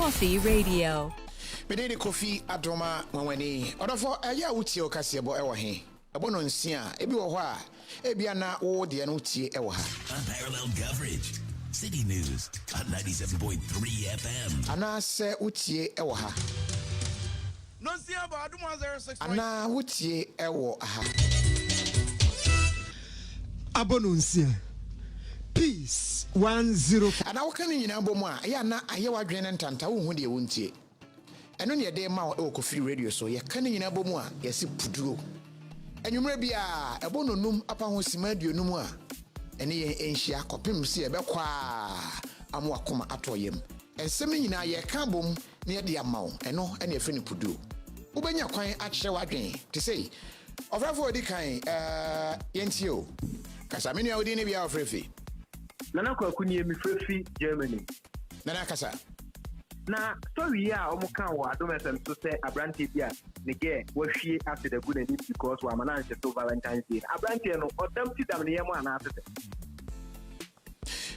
KOFI Radio. Mttd KOFI adoma wanwani. Odofo aya utie okasiebo ewo he. Ebo no nsia ebi wo ho a ebia na wo de no utie ewo ha. Unparalleled coverage. City News on 97.3 FM. Ana se utie ewo ha. No nsia ba adoma 06. Ana utie ewo ha. Abono nsia. Peace 10. Ana wo kan nyina bomu a ya na aye wadwene ntanta wo hu de wo ntie. Eno ne de ma wo KOFI radio so ye kan nyina bomu a yesi puduro. Enwumre bia ebo nonum apa ho sima aduonum a ene ye enhia kopem se ye bekwa amu akoma atoyem. Ensem nyina ye ka bom ne ye de amawo eno ene efe ne puduro. Ubenya kwan akyere wadwen te sei ofrafo odi kan yentio kasa menu a odi ne bia ofrefi Nana kwa kuni mi frefi Germany. Nana kasa. Na story ya omuka wa adomesem so say abranti bia nige wahwie after the good and because wa mananche to Valentine's Day. Abranti no odam ti dam ne yemo ana afete.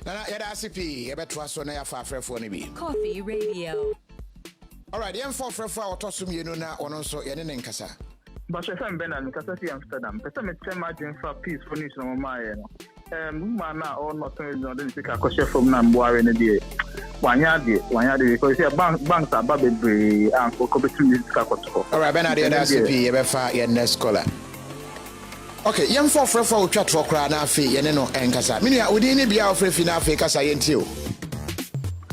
Nana yada asipi ebeto aso na ya fa afrefo ne bi. KOFI Radio. All right, yen for frefo a otosum yenu na ono so yene ne nkasa. But if I'm Ben and Kasoa Amsterdam, but I'm a margin for peace for news on my mana or not then take a question from Namboa in a day. One yard, because here banks are babby and for competition this cacoto. All right, Benadi Asipi, ebefa yen scholar. Okay, yen for frefo chat for cra na fe yene no enkasa. Mini a odi ni bia ofrefi na fe kasa yentio.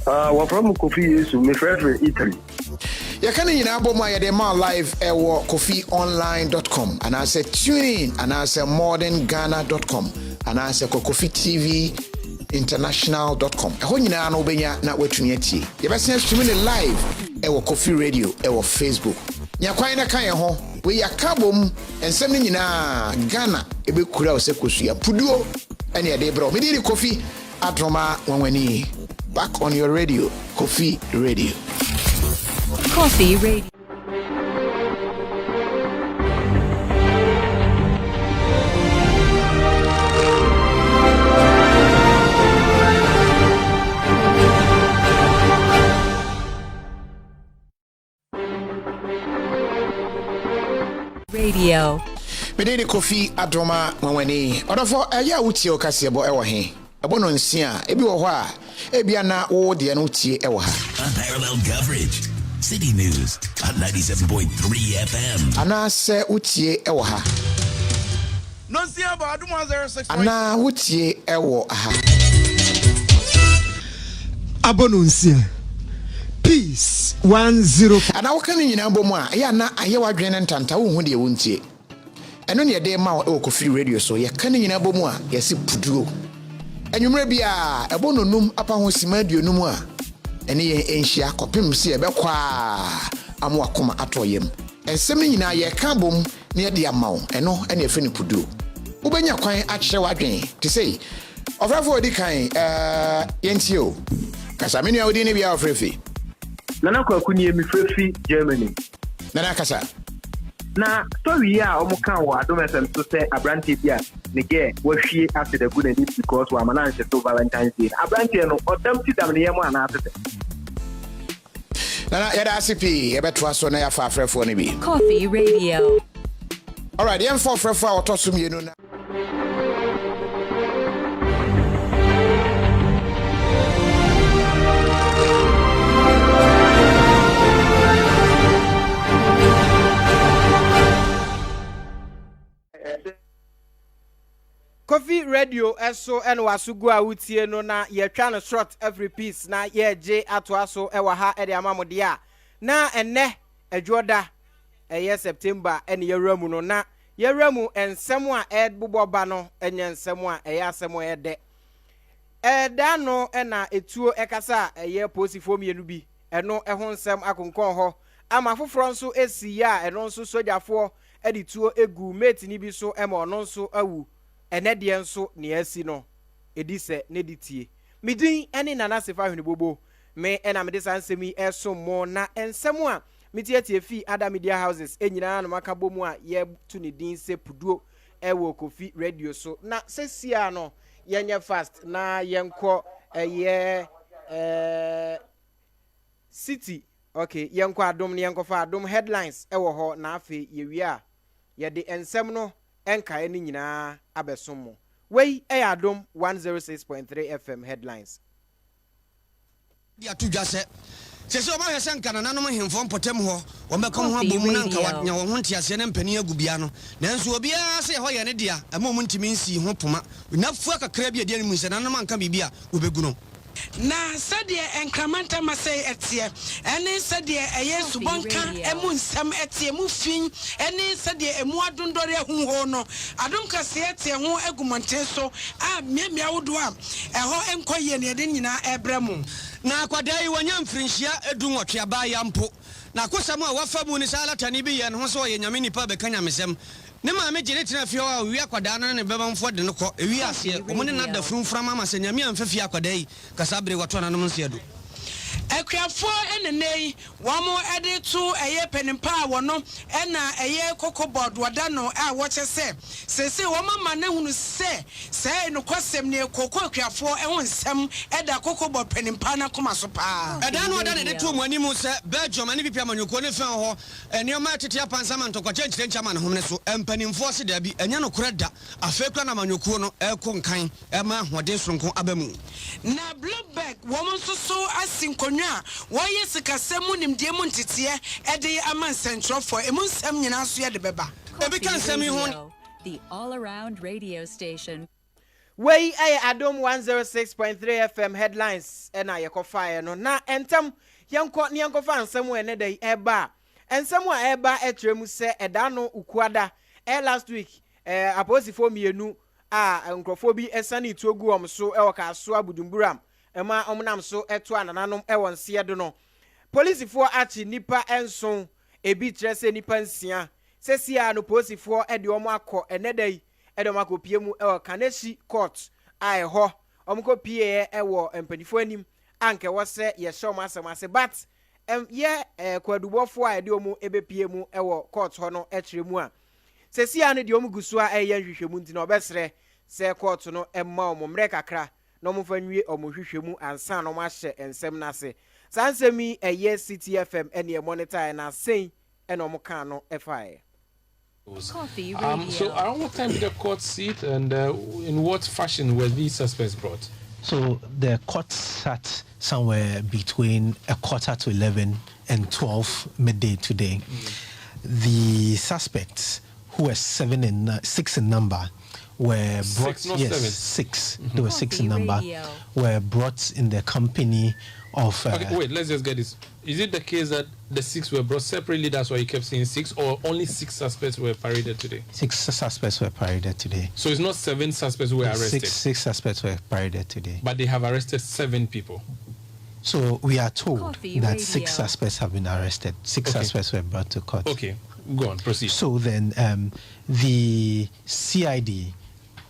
Wa from KOFI is me friend Italy. You can in Aboma Yadema live kofiponline.com and I say tune in and I say modernghana.com and I say KOFI TV international.com. A whole na no benya na wetunyeti. You best streaming live KOFI radio Facebook. Nya kwan na kan ho we yakabom ensem ni nyina Ghana ebe kura o se kosua puduo ene e de bro. Mttd KOFI adroma wanwani. Back on your radio, KOFI Radio. KOFI Radio. Radio. Mttd KOFI adoma wanwani. Odofo aya utie okasiebo ewo he. Ebo no nsia ebi wo ho a ebia na wo de no utie ewo ha. Unparalleled coverage. City News on 97.3 FM. Ana se utie ewo ha. No nsia ba adoma 06. Ana utie ewo ha. Abono nsia. Peace 10. Ana wo kan nyina bomu a ya na aye wadwene ntanta wo hu de wo ntie. Eno ne de ma wo KOFI radio so ye kan nyina bomu a yesi puduro. Enwumre bia ebo nonum apa ho sima aduonum a ene ye enhia kopem se ye bekwa amu akoma atoyem. Ensem nyina ye ka bom ne ye de amawo eno ene efe ne puduro. Ubenya kwan akyere wadwen te sei ofrafo odi kan yentio kasa menu a odi ne bia ofrefi Nana kwa kuni mi frefi Germany. Nana kasa. Na story ya omuka wa adomesem so say abranti bia nige wahwie after the good and because wa mananche to Valentine's Day. Abranti no odam ti dam ne yemo ana afete. Nana yada asipi ebeto aso na ya fa afrefo ne bi. KOFI Radio. All right, yen for frefo a otosum yenu na KOFI Radio eso eno wasugu a wutie no na ye twa no short every piece na ye je ato aso e wa ha e de amamode a na enne adwoda ye September ene ye ramu no na ye ramu ensem a e boboba no enye ensem a ye asem e de da no na etuo ekasa ye posifo mienu bi eno ho nsem akonkon ho ama foforo nso esi ya eno nso sojafo e di tuo egu mate ni bi so e ma ono nso awu ene de nso ne asi no edi se ne ditie midin ene nana sefa hwene bobo me ena me de sansemi eso mo na ensem a mitiatie fi Ada Media Houses enyina na maka bomu a ye tu ne din se puduo e wo KOFI radio so na sesia no yenye fast na yenko ye city okay yenko adom ne yenko fa adom headlines ewo ho na afi yewia ye de ensem no enkae ni nyina abesom mo wei adom 106.3 FM headlines dia tu dwase sese o ma hwese nka na nanom hemfo mpotem ho o meko ho abom na nka wadnya wo ho ntiase ne mpani agubia no nanso obia se ho ye ne dia ama mu ntimi nsi ho poma nafu akakra bia dia ne mu se nanom anka bibia obegu no na sadie enkramanta masai etie ene sadie eye subonka emu nsam etie mu fin ene sadie emu adondore hu ho no adom kase etie ho agumonten so a miamia wodo a eho enkoye ne de nyina ebremu na akwadai wanya mfrinhia edu nwotwe aba ya mpo na kosam a wafa mu ni sala tani bi ye no so ye nyame nipa be kanya mesem ne ma me gire tena fie wa wi akwada no ne beba mfo de no ko ewi ase o mo ne na da frumframa ma se nyame amfafie akwadai kasabre wato na no nse do Ekriafo enenei wamo ede to eye penimpa wono ena eye kokobod wada no a woche se woma ma ne hunu se no kwasem ne koko ekriafo ehun nsem eda kokobod penimpa na koma so pa eda no wada ne to mu ani mu se Belgium ani pipia manyoko ne fen ho ene ma tete apansa man to kwache nchire nchama ne homne so empanimfo se da bi enya no koreda afekwa na manyoko no eko nkan ema hode soronko abamu na Bloomberg womo so asinko nwa woye sikasemu nimdie mu ntete ede ama central for emu nsem nyina so ye de beba ebi kan semi ho the all around radio station wei adom 106.3 FM headlines ena yekofa no na entam yenko fa nsem ene dey eba ensem a eba etremu se eda no ukuada last week aposifo mienu a nkrofo bi esani tuogu omso e Kasoa budumburam ema omnam so eto anananom ewon nse do no policefo achi nipa enson ebi trese nipa nsia sesia no policefo ede omo akọ enedai ede omo akopie mu ewo Kaneshi court ai ho omko pie ewo empanifo anim anke wose ye shom asemase but ye kwadubofo a ede omo ebepie mu ewo court ho no etremu a sesia no de omo gusu a eye nhwehwemu nti na obesre se court no emma omomre kakra no mo fanwie omohwehwemu ansa no mahye ensem nase sansemi eye City FM ene monitor na sei ene omo kan no FI Coffee Radio. So around what time did the court sit and in what fashion were these suspects brought? So the court sat somewhere between 11:15 and 12 midday today. The suspects, who were 6 in number, were brought. Six, not yes, 7. 6. There were 6 in Coffee number. Radio. Were brought in the company of. Okay, wait, let's just get this. Is it the case that the 6 were brought separately? That's why you kept saying 6, or only 6 suspects were paraded today? 6 suspects were paraded today. So it's not 7 suspects who were arrested. Six suspects were paraded today. But they have arrested 7 people. So we are told Coffee that Radio. 6 suspects have been arrested. 6 Okay. suspects were brought to court. Okay, go on, proceed. So then the CID,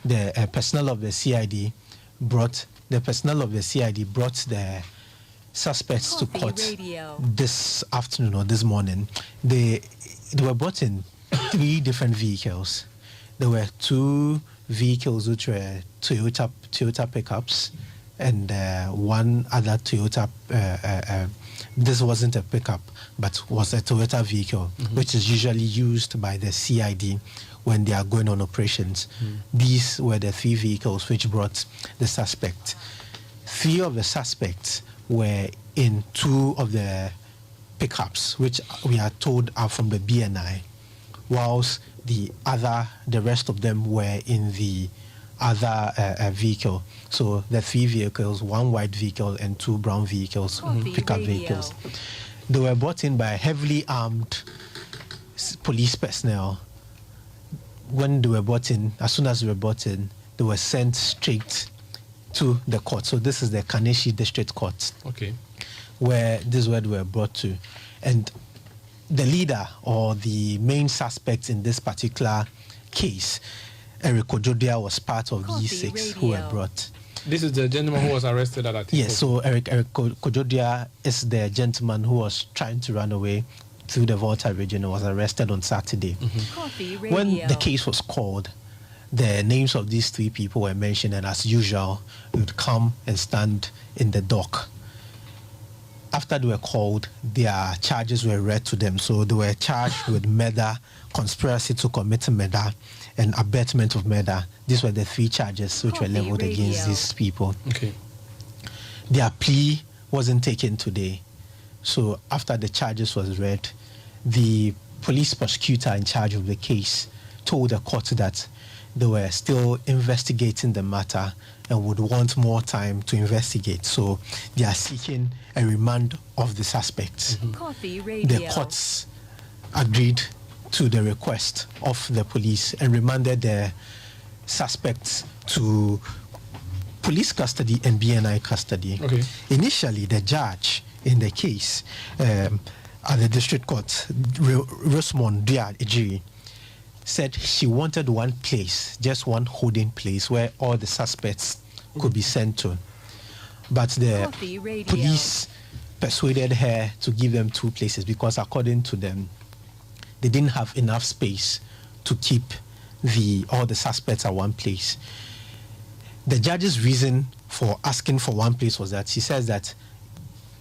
the personnel of the CID brought the suspects to Coffee court Radio. this afternoon or this morning. They were brought in 3 different vehicles. There were 2 vehicles which were Toyota pickups, and one other Toyota. This wasn't a pickup, but was a Toyota vehicle, which is usually used by the CID when they are going on operations. These were the 3 vehicles which brought the suspect. 3 of the suspects were in 2 of the pickups, which we are told are from the BNI, whilst the rest of them were in the other vehicle. So the 3 vehicles, 1 white vehicle and 2 brown vehicles, Coffee pickup Radio. vehicles. They were brought in by heavily armed police personnel. When they were brought in, as soon as they were brought in, they were sent straight to the court. So this is the Kaneshi District Court, Okay. where this word were brought to. And the leader or the main suspect in this particular case, Eric Kojodia, was part of Coffee these 6 who were Radio. brought. This is the gentleman who was arrested at that time. Yes, so Eric Kojodia is the gentleman who was trying to run away through the Volta region and was arrested on Saturday. Coffee Radio. When the case was called, the names of these 3 people were mentioned, and as usual, we would come and stand in the dock. after they were called, their charges were read to them. So they were charged with murder, conspiracy to commit murder, and abetment of murder. These were the 3 charges which were leveled against these people. Okay. Their plea wasn't taken today. So after the charges was read, the police prosecutor in charge of the case told the court that they were still investigating the matter and would want more time to investigate. So they are seeking a remand of the suspects. The courts agreed to the request of the police and remanded the suspects to police custody and BNI custody. Okay. Initially, the judge in the case at the district court, Rosamond Ejiri, said she wanted one place, just one holding place where all the suspects could be sent to. But the police persuaded her to give them 2 places because according to them, they didn't have enough space to keep all the suspects at one place. The judge's reason for asking for one place was that she says that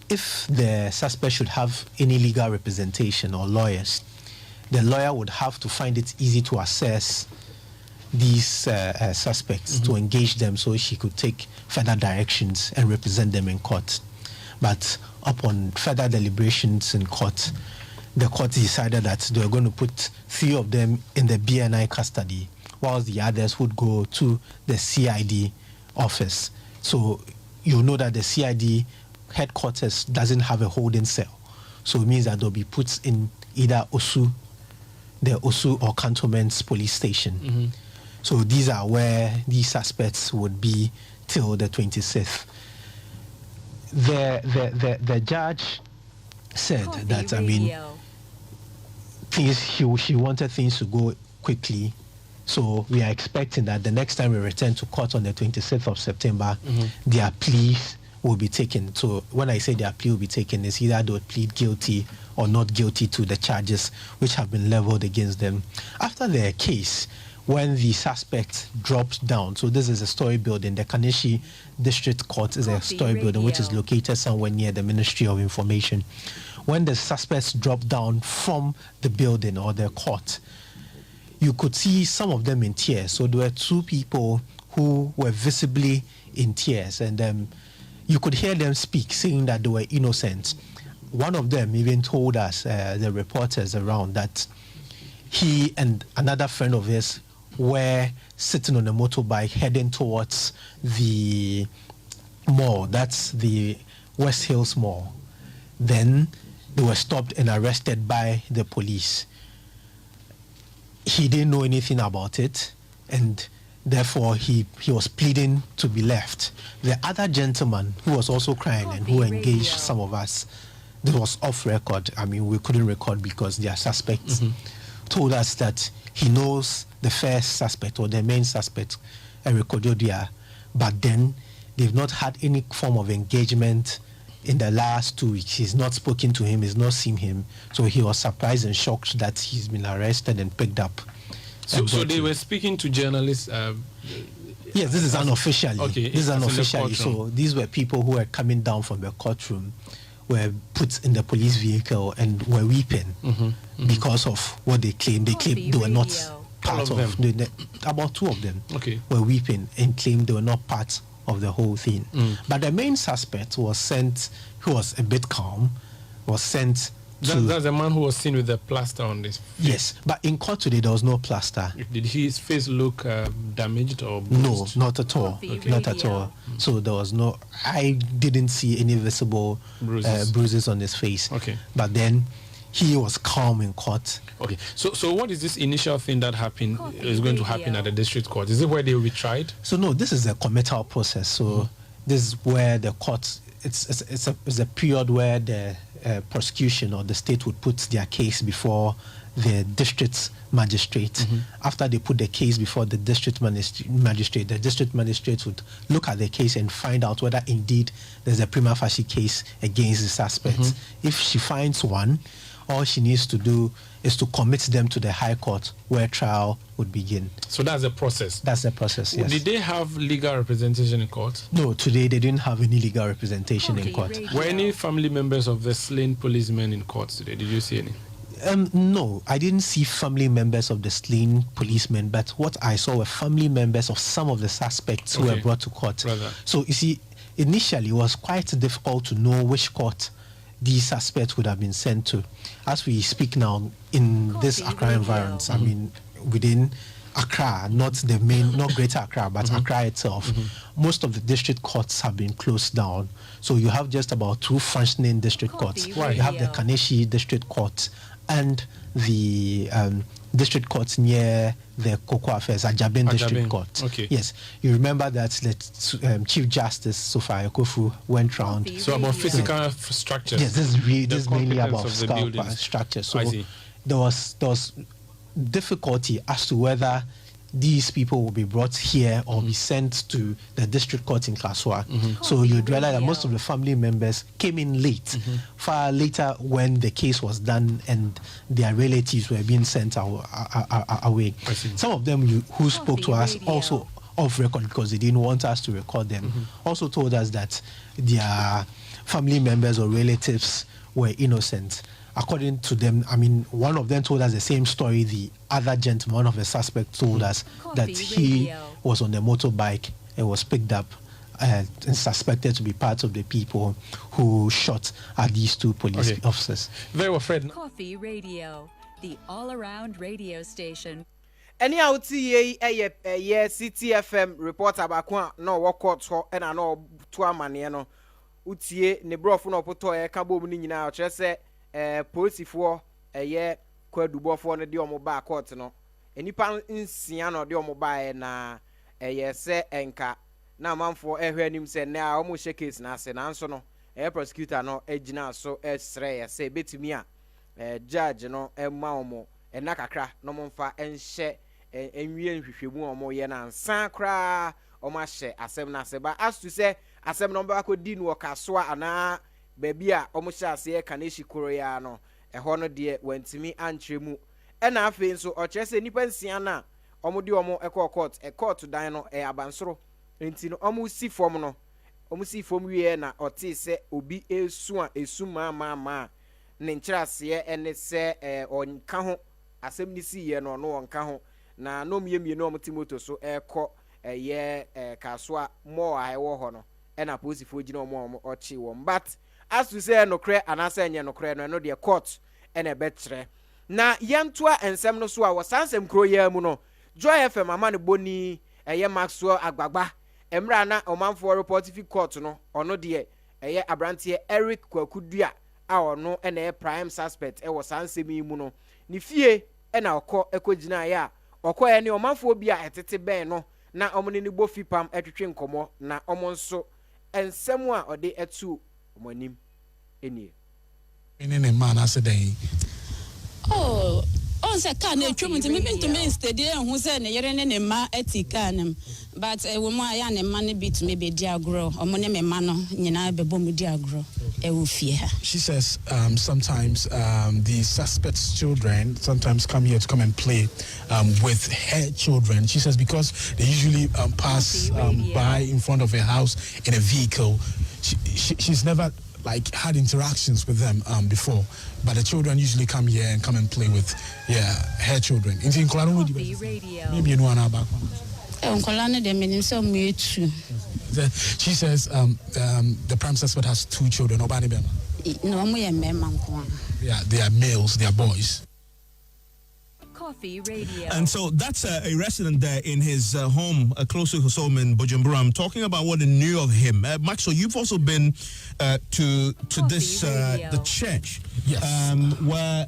if the suspect should have any legal representation or lawyers, the lawyer would have to find it easy to assess these suspects, to engage them so she could take further directions and represent them in court. But upon further deliberations in court, the court decided that they were going to put 3 of them in the BNI custody, whilst the others would go to the CID office. So you know that the CID headquarters doesn't have a holding cell. So it means that they'll be put in either the Osu or Cantonment's police station. So these are where these suspects would be till the 26th. The judge said that, I mean, she wanted things to go quickly. So we are expecting that the next time we return to court on the 26th of September, their pleas will be taken. So when I say their plea will be taken, it's either they'll plead guilty or not guilty to the charges which have been leveled against them. After the case, when the suspect dropped down, so this is a story building, the Kaneshi District Court is a story building which is located somewhere near the Ministry of Information. When the suspects dropped down from the building or the court, you could see some of them in tears. So there were 2 people who were visibly in tears, and you could hear them speak, saying that they were innocent. One of them even told us, the reporters around, that he and another friend of his were sitting on a motorbike heading towards the mall, that's the West Hills Mall. Then they were stopped and arrested by the police. He didn't know anything about it, and therefore he was pleading to be left. The other gentleman who was also crying and who engaged some of us, this was off record, I mean we couldn't record because they are suspects, told us that he knows the first suspect or the main suspect, Eric Ojodia, but then they've not had any form of engagement in the last 2 weeks. He's not spoken to him, he's not seen him, so he was surprised and shocked that he's been arrested and picked up. So they were speaking to journalists? Yes, this is unofficially. Okay, this is unofficially. So these were people who were coming down from the courtroom, were put in the police vehicle and were weeping because of what they claimed. They claimed they were not part of them. About 2 of them were weeping and claimed they were not part of the whole thing. But the main suspect was sent, who was a bit calm, was sent to... That's the man who was seen with the plaster on his face. Yes, but in court today there was no plaster. Did his face look damaged or bruised? No, not at all. Not at all. So there was no... I didn't see any visible bruises on his face. But then he was calm in court. Okay, so what is this initial thing that happened is going to happen at the district court? Is it where they will be tried? So no, this is a committal process. So this is where the court, it's a period where the prosecution or the state would put their case before the district magistrate. After they put the case before the district magistrate, the district magistrate would look at the case and find out whether indeed there's a prima facie case against the suspect. If she finds one, all she needs to do is to commit them to the High Court where trial would begin. So that's the process? That's the process, yes. Did they have legal representation in court? No, today they didn't have any legal representation in court. Were any family members of the slain policemen in court today? Did you see any? No, I didn't see family members of the slain policemen, but what I saw were family members of some of the suspects who were brought to court. So you see, initially it was quite difficult to know which court these suspects would have been sent to. As we speak now, in this Accra environment, I mean, within Accra, not the main, not Greater Accra, but Accra itself, most of the district courts have been closed down. So you have just about 2 functioning district courts. You have the Kaneshi District Court and the district courts near the Koko Affairs, Ajabin District Court. Yes, you remember that the Chief Justice Sofa Kofu went round. So about physical structures. Yes, this is mainly about structure. So there was difficulty as to whether these people will be brought here or be sent to the district court in Kasoa. So you'd realize that most of the family members came in late, far later when the case was done and their relatives were being sent away. Some of them who spoke to us also off record because they didn't want us to record them, also told us that their family members or relatives were innocent. According to them, I mean, one of them told us the same story. The other gentleman, one of the suspects, told us that he was on a motorbike and was picked up and suspected to be part of the people who shot at these 2 police officers. Very well, Fred. KOFI Radio, the all-around radio station. Any out ye City FM reporter bakwa no work court so and no to amane no utie ne brofo no poto e ka bom ni nyina o kire se polisifoɔ ɛyɛ kwadubɔfoɔ no de ɔmo ba court no enipa nsia no de ɔmo ba na ɛyɛ sɛ enka na amanfoɔ ɛhwɛ anim sɛ na ɔmo hye case na ase nanso no ɛyɛ prosecutor no egyina so ɛsrɛ yɛ sɛ betumi a judge no ɛma ɔmo ɛna kakra no mo mfa ɛnhyɛ enwie nhwehwɛmu ɔmo yɛ na nsa kra ɔmo ahyɛ asɛm na asɛba as to sɛ asɛm no ɔmo akɔdi no Kasoa ana baby a omo hyase Kaneshi Korea no ɛhɔ no de wantimi antremu ɛna afi nso ɔkyerɛ nipa nsia na omo de omo ɛkɔ court court dan no abansoro enti no omo si fom no omo si fom wie na ɔte sɛ obi esu a esu ma ne nkyerɛaseɛ ɛne sɛ ɔnka ho asɛm ni si yɛ no no ɔnka ho na no miemie no omo timoto so ɛkɔ ɛyɛ Kasoa mo a ɛwɔ hɔ no ɛna polisifoɔ gyina omo ɔkye wɔn but as to say no kre anasa enye no kre no de court ene betre na yentoa ensem no so a wasansem kro ya mu no Joy FM ama ne boni eye Maxwell Agbagba emra na omanfo report fi court no ono de eye abrantie Eric Kwakudua a ono ene prime suspect e wasansem yi mu no ni fie ena okọ ekogina ya okọ ene omanfo bi a etete ben no na omne ni bo fipam etwetwe nkomo na omo nso ensem a ode etu monim enie ene man aseden on se kan e twum ntimi bintumi steady ehun se ne yere ne ma atikanem but we mo aya ne ma ne bit me be di agro omo ne me ma no nyina bebo mu di agro e wo fie ha. She says sometimes the suspect's children sometimes come here to come and play with her children. She says because they usually pass by in front of her house in a vehicle. She's never like had interactions with them before, but the children usually come here and come and play with her children. Maybe you know about. She says the prime suspect has 2 children. Yeah, they are males, they are boys. KOFI Radio. And so that's a resident there in his home, close to his home in Bujumbura, talking about what they knew of him. Maxwell, you've also been to this the church, where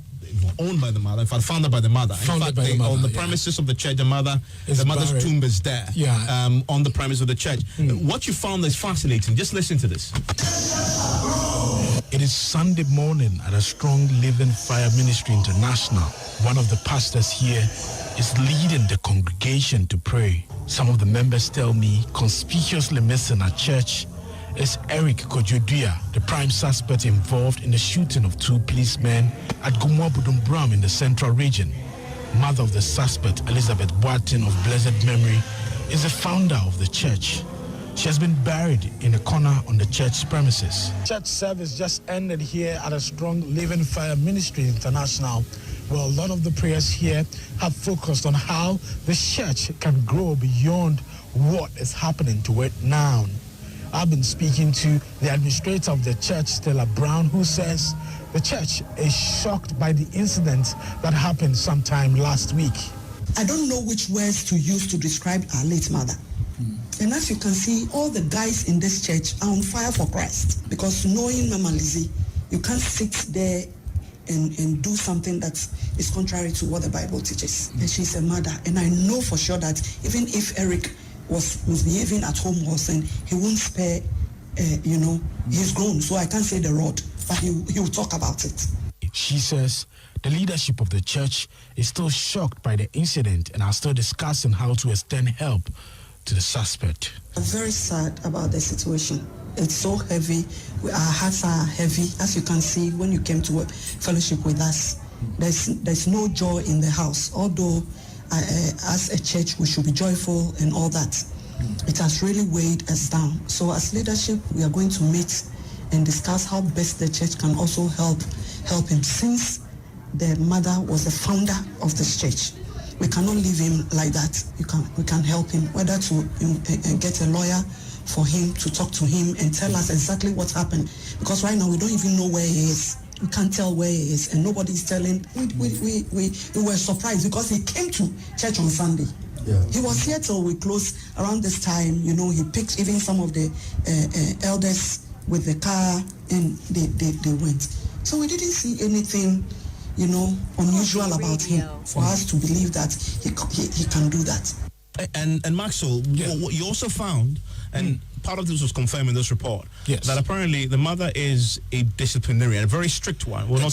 owned by the mother, in fact, founded by the mother. On the premises of the church, the mother's tomb is there. On the premise of the church. What you found is fascinating. Just listen to this. It is Sunday morning at a Strong Living Fire Ministry International. One of the pastors here is leading the congregation to pray. Some of the members tell me conspicuously missing at church is Eric Kojodia, the prime suspect involved in the shooting of 2 policemen at Gumwa Budumbram in the central region. Mother of the suspect, Elizabeth Boatin of blessed memory, is the founder of the church. She has been buried in a corner on the church premises. Church service just ended here at a Strong Living Fire Ministry International. Well, a lot of the prayers here have focused on how the church can grow beyond what is happening to it now. I've been speaking to the administrator of the church, Stella Brown, who says the church is shocked by the incident that happened sometime last week. I don't know which words to use to describe our late mother. And as you can see, all the guys in this church are on fire for Christ. Because knowing Mama Lizzie, you can't sit there and do something that is contrary to what the Bible teaches. And she's a mother. And I know for sure that even if Eric was misbehaving at home or saying, he won't spare, he's grown. So I can't say the rod, but he will talk about it. She says the leadership of the church is still shocked by the incident and are still discussing how to extend help to the suspect. I'm very sad about the situation. It's so heavy. Our hearts are heavy. As you can see, when you came to fellowship with us, there's no joy in the house. Although as a church, we should be joyful and all that. It has really weighed us down. So as leadership, we are going to meet and discuss how best the church can also help him, since the mother was the founder of this church. We cannot leave him like that. We can help him, whether to get a lawyer for him to talk to him and tell us exactly what happened. Because right now we don't even know where he is. We can't tell where he is, and nobody's telling. We were surprised because he came to church on Sunday. Yeah. He was here till we closed around this time. He picked even some of the elders with the car, and they went. So we didn't see anything, unusual about him for us to believe that he can do that. And Maxwell, what you also found, and part of this was confirmed in this report, that apparently the mother is a disciplinarian, a very strict one. Will not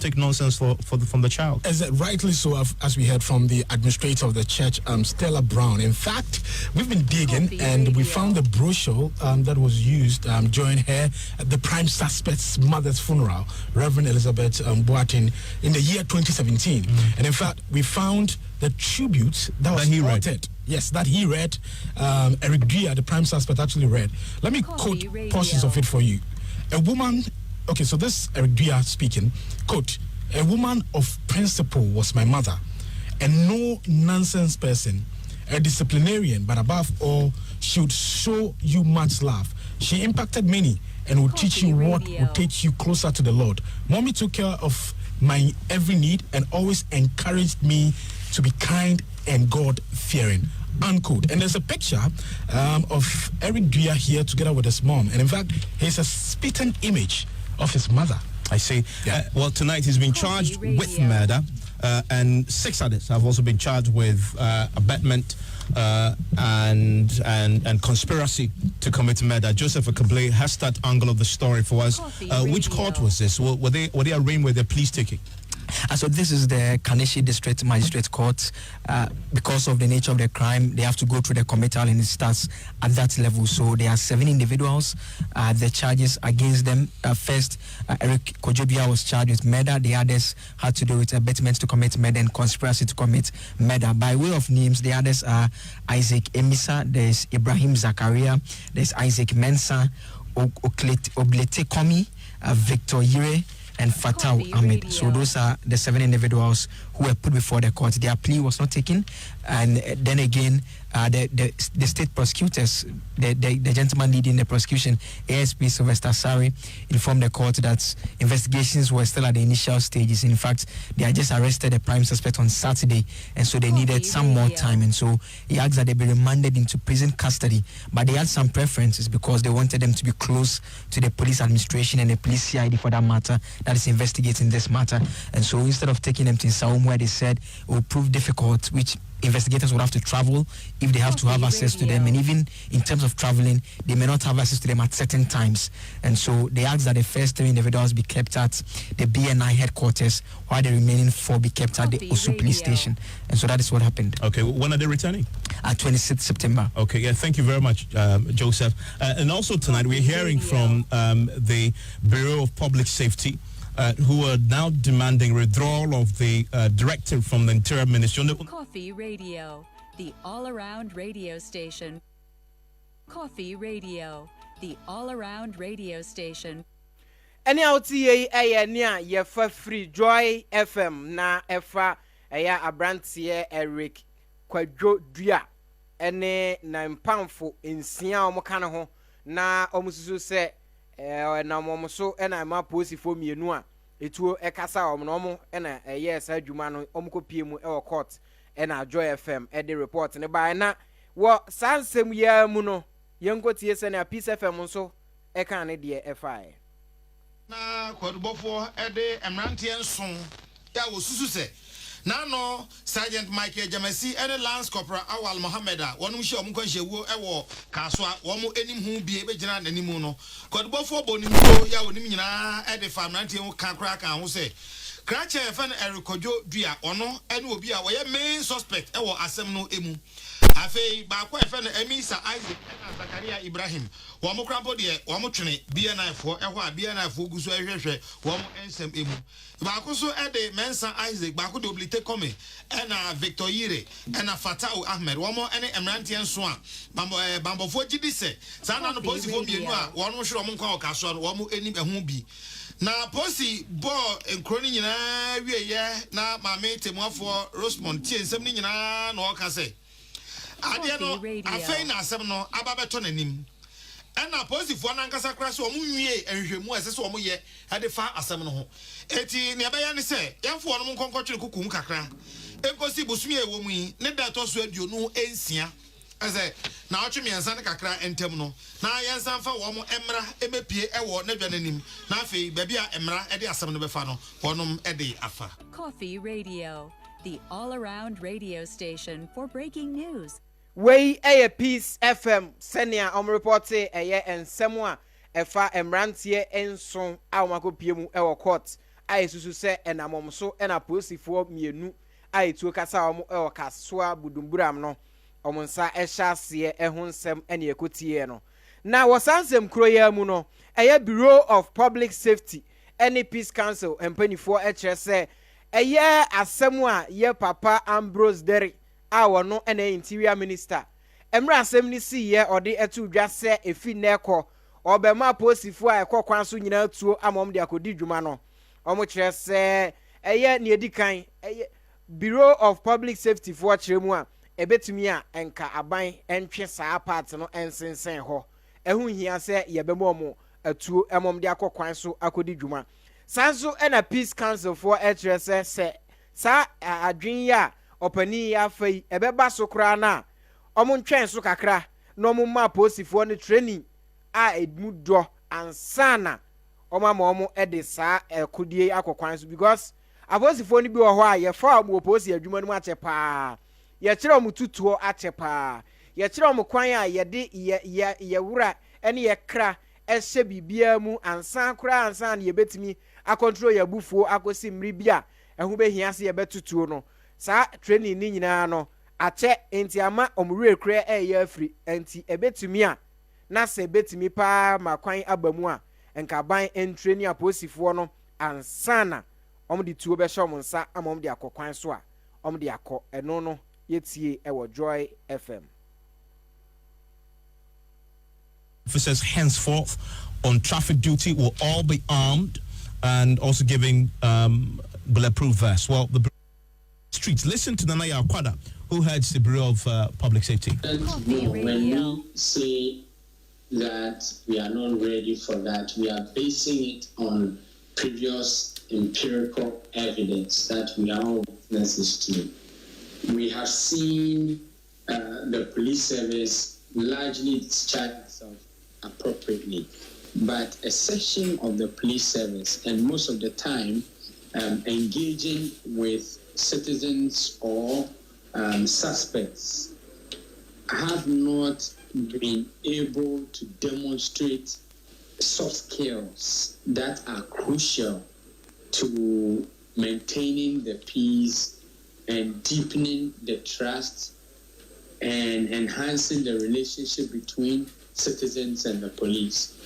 take nonsense from the child. Rightly so, as we heard from the administrator of the church, Stella Brown. In fact, we've been digging and we found the brochure that was used during the prime suspect's mother's funeral, Reverend Elizabeth Boatin, in the year 2017. And in fact, we found the tribute that he read. Yes, that he read. Eric Gia, the prime suspect, actually read. Let me quote portions of it for you. A woman, so this Eric Gia speaking, quote, a woman of principle was my mother, and no nonsense person, a disciplinarian, but above all, she would show you much love. She impacted many and would teach you what would take you closer to the Lord. Mommy took care of my every need and always encouraged me to be kind and God-fearing, unquote. And there's a picture of Eric Gia here together with his mom. And in fact, here's a spitting image of his mother. I see. Yeah. Well, tonight he's been charged with murder, and 6 others have also been charged with abetment and conspiracy to commit murder. Joseph Akable has that angle of the story for us. Which court was this? Were they arraigned with a police ticket? So this is the Kaneshie District Magistrate Court. Because of the nature of the crime, they have to go through the committal, and it starts at that level. So there are 7 individuals. The charges against them, first, Eric Kojobia was charged with murder. The others had to do with abetment to commit murder and conspiracy to commit murder. By way of names, the others are Isaac Emisa, there's Ibrahim Zakaria, there's Isaac Mensah, Oblete Komi, Victor Yire, and Fatau Ahmed. So those are the 7 individuals who were put before the court. Their plea was not taken, and then again, the state prosecutors, the gentleman leading the prosecution, ASP Sylvester Sari, informed the court that investigations were still at the initial stages. In fact, they had just arrested the prime suspect on Saturday, and so they needed some more time, and so he asked that they be remanded into prison custody. But they had some preferences because they wanted them to be close to the police administration and the police CID, for that matter, that is investigating this matter. And so instead of taking them to Saum, where they said it would prove difficult, which investigators would have to travel if they have to have access to them, and even in terms of traveling, they may not have access to them at certain times. And so they asked that the first 3 individuals be kept at the BNI headquarters, while the remaining 4 be kept at the Osu police station. And so that is what happened. Okay, when are they returning? 26th September. Okay, yeah, thank you very much, Joseph. And also tonight we're hearing from the Bureau of Public Safety, who are now demanding withdrawal of the directive from the Interior Ministry. KOFI Radio, the all-around radio station. KOFI Radio, the all-around radio station. Any out ye near ye for free Joy FM na efa eya abrantie Eric Kwadwo Dua ene na mpamfo nsia omka ne ho na omususu se na momoso ena ma posifo mienu a etuo ekasa omno ena eye sa adwuma no omkopie mu e court ena Joy FM e de report ne ba na wo sansem ya mu no yenkotie se na Peace FM so e kan ne de efae na kwadubofo ede emrantie nson ya wo susu se na no Sergeant Michael Jamasi and Lance Corporal Awal Mohammed wonu hye omko hyewo ewo Kasoa womu enim hu bie be gina nanimu no kwadubofo bonimdo ya wonim nyina ede fa emrantie hu kakra kan ho se Krache fan Erikojo Dua ono ene obi a woye main suspect ewo asem no emu afei ba kwa efe na Emisa Isaac na Zakaria Ibrahim wo mo krampo de wo mo twene BNI fo ehwo a BNI fo guso ehwehwe wo mo ensem emu ba ko so ede Mensa Isaac ba ko de oblite come na Victor Yire na Fatau Ahmed wo mo ene emrante enso a bambofo gidi se sana no police fo mienu a wo no hwere mo nkwa Kasoa wo mo enim ehu bi na posi bo enkroni nyina wieye na mame temuafo Rosemont tie nsem ni nyina na o ka se ade no afei na asem no ababeto nanim ena posifo na nkasa kra se omunwie enhwemu ese se omoye ade fa asem no ho eti ne abeya ne se yamfo no nkonkotwere kukum kakra enkosi bosumi ewo mu yi ne da to so aduonu ensia eze na otwe miensa ne kakra entem no na yensa fa wo mo emra emepie ewo ne dwa nanim na afei ba bia emra ede asem no befa no wonom ede afa KOFI Radio, the all-around radio station for breaking news. We a Peace FM senia reporte eye ensemo a efa emrantie enson a makopiemu ewo court a esusu se enamomso ena posifo mienu a etuo kasa omo ewo Kasoa budumburam no omonsa ehya se ehonsem ene ekotie no na wosansem kroya mu no eye Bureau of Public Safety ene Peace Council empanifo ekire se eye asemu a ye Papa Ambrose Derry awono ena Interior Minister emra asem ni si ye ode etu dwa se efi neko obema posifo a ekokwan so nyina tuo amom de akodi dwuma no omo kire se eye ne edikan eye Bureau of Public Safety for kiremu a ebetumi a enka aban entwe saa part no ensensen ho ehu hia se yebemo mo atuo amom de akokwan so akodi dwuma sanso ena Peace Council for HRS se sa adwen ya opani ya fai ebeba so kra na omo ntwen so kakra no mo ma posifo ne training a edmu do ansana omo ede sa ekodie akokwan so because aposifo ni bi wo ho a ye fa mo posi adwuma no ache pa ye kire omo tutuo ache pa ye kire omo kwan a ye de ye wura ene ye kra ehye bibia mu ansan kra ansan na ye betimi akontrol ya bufuo akosi mri bia ehu be hia se ye betutuo no sa training ni nyina no ache enti ama omure kra eye afri enti ebetumi a na se betumi pa makwan abamu a enka ban entraining aposifo no ansana omdi tuo be hye omonsa amom de akokwan so a omdi akọ eno no yetie ewo Joy FM. Officers henceforth on traffic duty will all be armed and also giving bulletproof vests. Well, the streets. Listen to Nanaya Akwada, who heads the Bureau of Public Safety. When we say that we are not ready for that, we are basing it on previous empirical evidence that we are all witnesses to. We have seen the police service largely discharge itself appropriately, but a section of the police service, and most of the time engaging with citizens or suspects have not been able to demonstrate soft skills that are crucial to maintaining the peace and deepening the trust and enhancing the relationship between citizens and the police.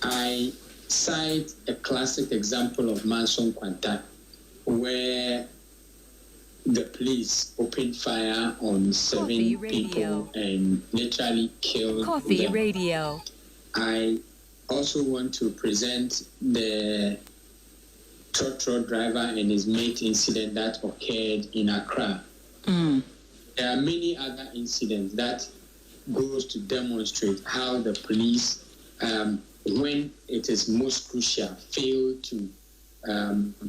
I cite a classic example of Manson Quanta, where the police opened fire on 7 people and literally killed KOFI them. Radio. I also want to present the truck driver and his mate incident that occurred in Accra. There are many other incidents that goes to demonstrate how the police, when it is most crucial, fail to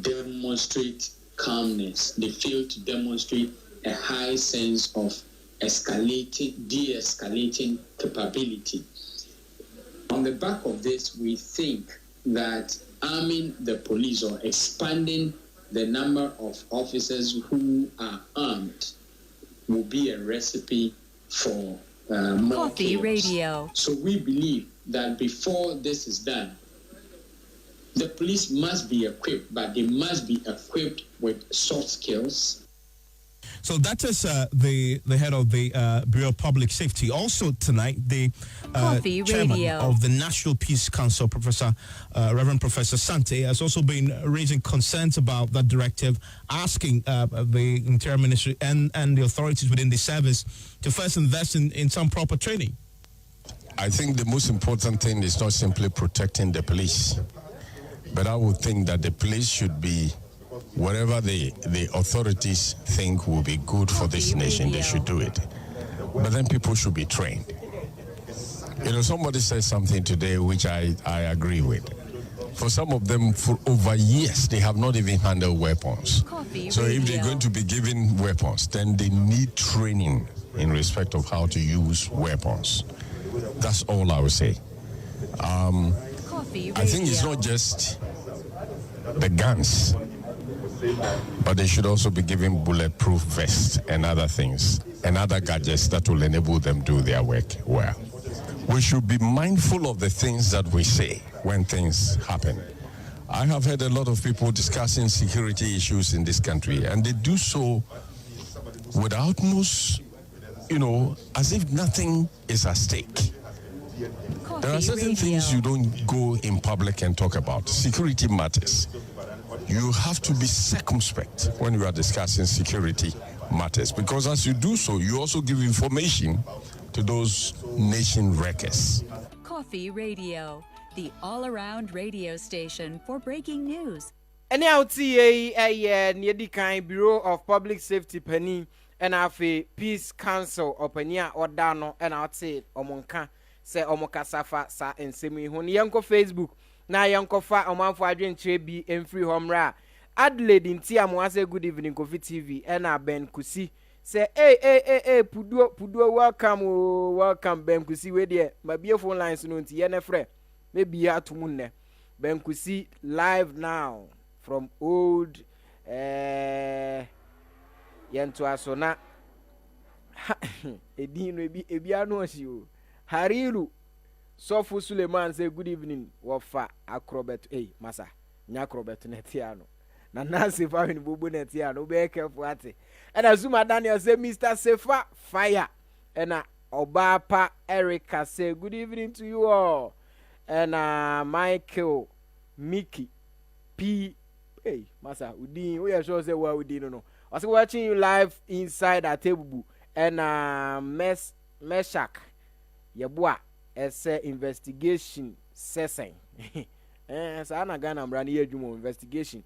demonstrate calmness. They fail to demonstrate a high sense of de-escalating capability. On the back of this, we think that arming the police or expanding the number of officers who are armed will be a recipe for more KOFI chaos. Radio. So we believe that before this is done, the police must be equipped, but they must be equipped with soft skills. So that is the head of the Bureau of Public Safety. Also tonight, the chairman Radio. of the National Peace Council, Reverend Professor Sante, has also been raising concerns about that directive, asking the Interior Ministry and the authorities within the service to first invest in some proper training. I think the most important thing is not simply protecting the police, but I would think that the police should be whatever the authorities think will be good for this nation, they should do it. But then people should be trained. You know, somebody said something today which I agree with. For some of them, for over years, they have not even handled weapons. So if they're going to be given weapons, then they need training in respect of how to use weapons. That's all I would say. I think it's not just the guns, but they should also be given bulletproof vests and other things and other gadgets that will enable them to do their work well. We should be mindful of the things that we say when things happen. I have heard a lot of people discussing security issues in this country, and they do so without most, as if nothing is at stake. There are certain things you don't go in public and talk about. Security matters. You have to be circumspect when you are discussing security matters, because as you do so, you also give information to those nation wreckers. KOFI Radio, the all-around radio station for breaking news. Any LTA near kind Bureau of Public Safety Penny and Afi Peace Council Openia or Dano and outside Omonka say Omokasafa sa and Semi Hun Yanko Facebook. Na yanko fa omanfo adwenche bi emfiri homra Adelaide ntia mo ase good evening KOFI TV ena Ben Kusi say hey puduo welcome Ben Kusi we there my beautiful lines no nti ye ne frɛ maybe atumu ne Ben Kusi live now from old yento aso na edin no ebi anu osi o Hariru Sofu Suleiman say good evening. Wafa acrobat. Hey, masa. Nya acrobat netiano. Na nasi fa ni bubu netiano. Be careful ate. And Azuma Daniel say Mr. Sefa fire. And Obapa Erica say good evening to you all. And Michael Mickey P. Hey, masa. Udin. We are sure say what Udin no. I was watching you live inside at table. And Meshak Yabua. Ese investigation session. Sana Ghana brand yejumo investigation.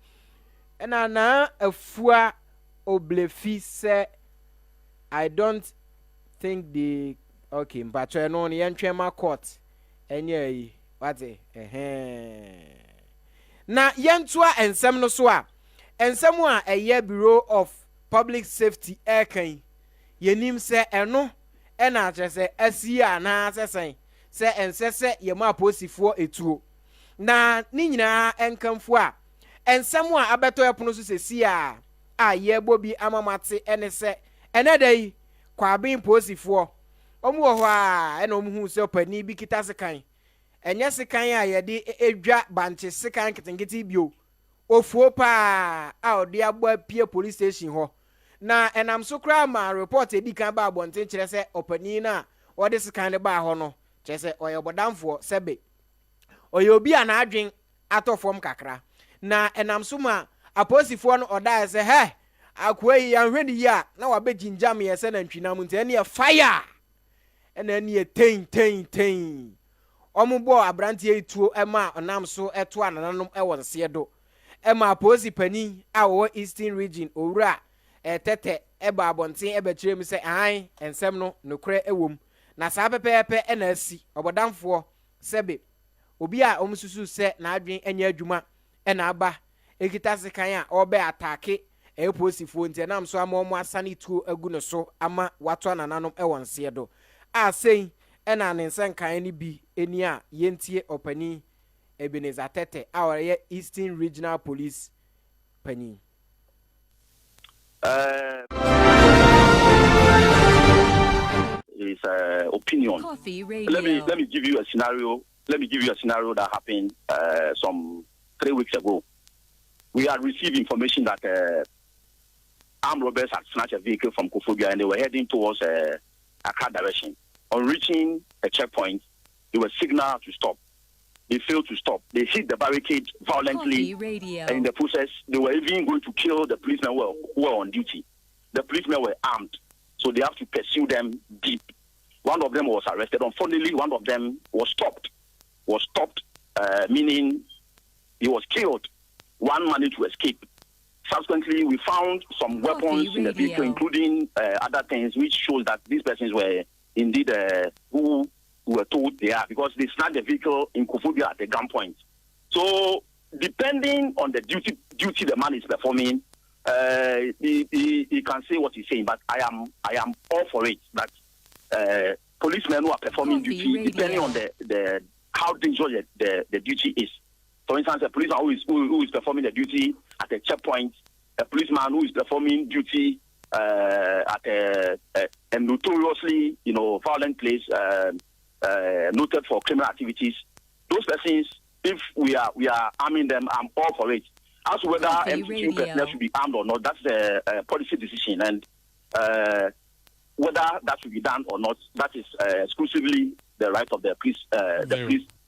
And na afua oblefi say I don't think the okay but no ni yentwema court enye what na yentua ensem no so a ensem a eye Bureau of Public Safety ekan yenim se eno ena kyese asia na sesen se ensese yema posifo etuo na ni nyina enkamfo a ensem a abeto epono so sesi a yebo bi amamate ene se ene day kwabin posifoɔ ɔmo wɔ hɔ a ɛna ɔmo hu sɛ ɔpani bi kita sekan ɛnyɛ sekan a yɛde edwa banche sekan ketenkete bio ofuo paa a ɔde abɔ apie police station hɔ na ɛnam so koraa ma report edi kan ba abɔnten kyerɛ sɛ ɔpani na ɔde sekan ne baa hɔ no kyerɛ sɛ ɔyɛ ɔbɔdamfoɔ sɛbe ɔyɛ obi a n'adwen atɔ fam kakra na ɛnam so ma aposifoɔ no ɔdaa sɛ hɛ akoa yi yɛnhwɛ ne yi a na wabɛgyingyam yɛ sɛ nantwinam nti ɛne yɛ fire ɛna ɛne yɛ ten ɔmo bɔ aberanteɛ yi tuo ɛma ɔnam so ɛto anananom ɛwɔ nseɛ do ɛma aposi panin a wɔwɔ eastern region owura ɛtɛtɛ ɛba abɔnten ɛbɛkyerɛ mu sɛ ahan nsɛm no nokorɛ ɛwɔ mu na saa pɛpɛɛpɛ ɛna asi ɔbɔdamfoɔ sɛbe obi a ɔmo susu sɛ n'adwen ɛnyɛ adwuma ɛna aba ekita sekan a ɔbɛ atake ɛyɛ posifoɔ nti ɛnam so ama ɔmo asane tuo agu ne so ama wato anananom ɛwɔ nseɛ do a sɛn ɛna ne nsa nkan no bi ɛni a yɛntie ɔpanin Ebenezer Tete a ɔyɛ Eastern Regional Police panin. His opinion. Let me give you a scenario. Let me give you a scenario that happened some 3 weeks ago. We had received information that armed robbers had snatched a vehicle from Kofobia and they were heading towards Accra direction. On reaching a checkpoint, they were signaled to stop. They failed to stop. They hit the barricade violently. And in the process, they were even going to kill the policemen who were on duty. The policemen were armed, so they have to pursue them deep. One of them was arrested. Unfortunately, one of them was stopped. Meaning he was killed. One managed to escape. Subsequently, we found some weapons in the vehicle, including other things, which shows that these persons were indeed who were told they are, because they snatched the vehicle in Kofobia at the gunpoint. So, depending on the duty the man is performing, he can say what he's saying. But I am all for it. That policemen who are performing duty, depending on the how dangerous the duty is. For instance, a policeman who is performing the duty at a checkpoint, a policeman who is performing duty at a notoriously, violent place, noted for criminal activities. Those persons, if we are arming them, I'm all for it. As to whether MTT personnel should be armed or not, that's a policy decision, and whether that should be done or not, that is exclusively the right of the police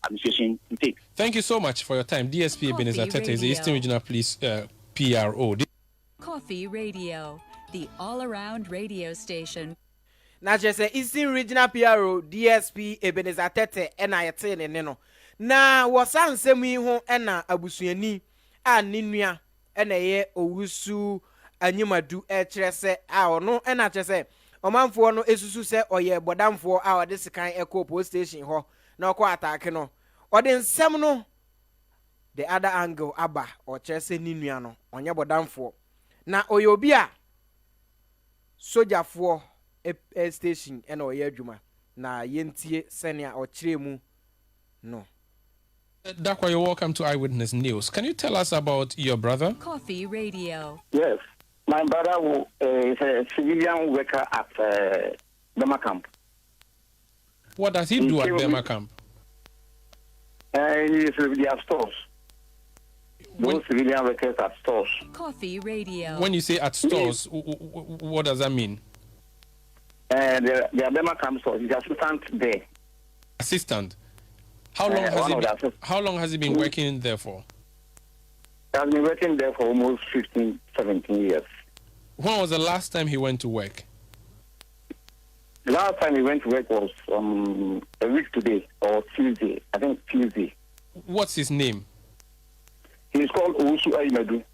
administration to take. Thank you so much for your time. DSP Ebenezer Tete is the Eastern Regional Police PRO. KOFI Radio, the all-around radio station. Na just Eastern Regional PRO DSP Ebenezer Tete ena yete ne no. Na wosan nsɛm yi ho ena abusuani a ninua ena ye owusu anyimadu kyerɛ sɛ a ɔno ena kyerɛ sɛ ɔmanfoɔ no esusu sɛ ɔyɛ bɔdamfoɔ a ɔde sekan ɛkɔ police station hɔ na ɔkɔ atake no ɔde nsɛm no the other angle aba ɔkyerɛ sɛ ninua no ɔnyɛ bɔdamfoɔ na ɔyɛ obi a sojafoɔ station ɛna ɔyɛ adwuma na yɛntie sɛnea ɔkyerɛ mu no. Dakwa, you're welcome to Eyewitness News. Can you tell us about your brother? KOFI Radio. Yes, my brother is a civilian worker at Bema Camp. What does he do at Bema Camp? He is with their stores. Those civilian workers at stores. KOFI Radio. When you say at stores, what does that mean? The Bema Camp store. He's the assistant there. Assistant? How long has he been working there for? He has been working there for almost 15, 17 years. When was the last time he went to work? The last time he went to work was a week today or Tuesday. I think Tuesday. What's his name? He's called Owusu Enyimedu.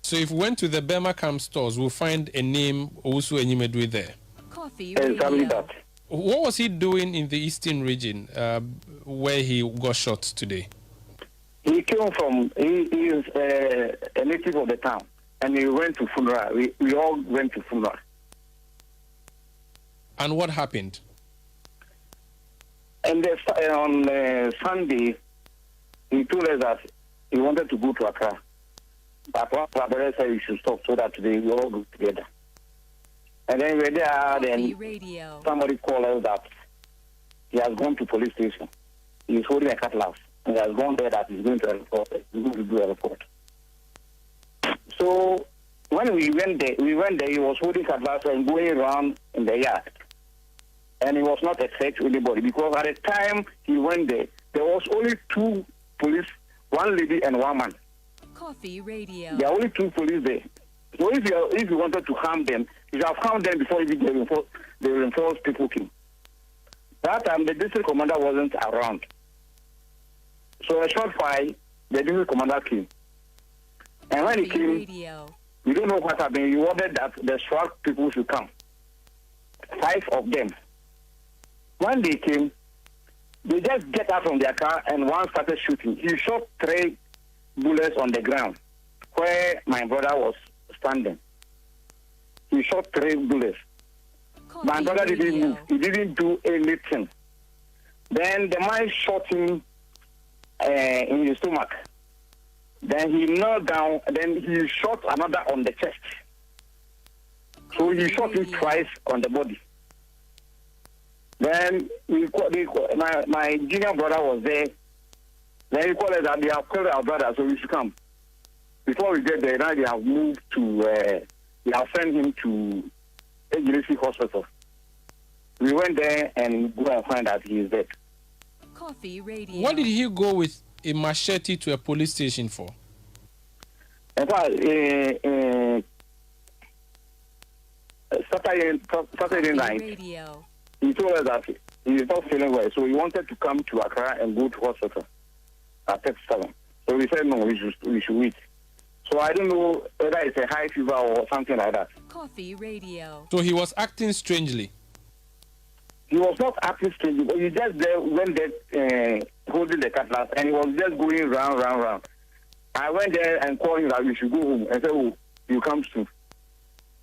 So if we went to the Bema Camp stores, we'll find a name Owusu Enyimedu there. KOFI Radio. Exactly that. What was he doing in the Eastern region where he got shot today? He came from, he is a native of the town, and he went to funeral. We all went to funeral. And what happened? And on Sunday, he told us that he wanted to go to Accra. But one brother said we should stop so that today we all go together. And then we're there, then Radio. somebody called us that he has gone to police station. He's holding a cutlass. And he has gone there that he's going to report. He's going to do a report. So when we went there, he was holding cutlass and going around in the yard. And he was not a threat to anybody because at the time he went there was only 2 police, 1 lady and 1 man. KOFI Radio. There are only 2 police there. So if you wanted to harm them, you should have harmed them before even the reinforced people came. That time the district commander wasn't around. So a short while, the district commander came. And when he came, we don't know what happened. He ordered that the SWAT people should come. 5 of them. When they came, they just get out from their car and one started shooting. He shot 3 bullets on the ground where my brother was standing. He shot 3 bullets. My brother didn't move. He didn't do anything. Then the man shot him in his stomach. Then he knelt down. Then he shot another on the chest. So he shot him twice on the body. Then my junior brother was there. Then he called us that they have called our brother, so we should come. Before we get there, now they have moved to, they have sent him to AGC hospital. We went there and go and find out he is dead. KOFI Radio. What did he go with a machete to a police station for? In fact, Saturday night, Radio. he told us that he is not feeling well, so he wanted to come to Accra and go to hospital at 37. So we said no, we should wait. So I don't know whether it's a high fever or something like that. KOFI Radio. So he was acting strangely. He was not acting strangely, but he just went there holding the cutlass and he was just going round. I went there and called him that we should go home and said, "Oh, you come soon."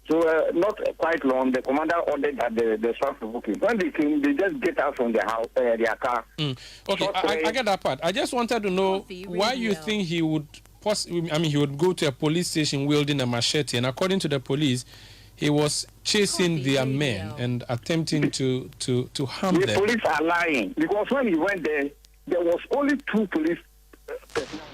So not quite long, the commander ordered that the SWAT people came. When they came, they just get out from their house, their car. Okay, I get that part. I just wanted to know why you think he would he would go to a police station wielding a machete, and according to the police, he was chasing their men and attempting to harm them. The police are lying because when he went there, there was only 2 police personnel.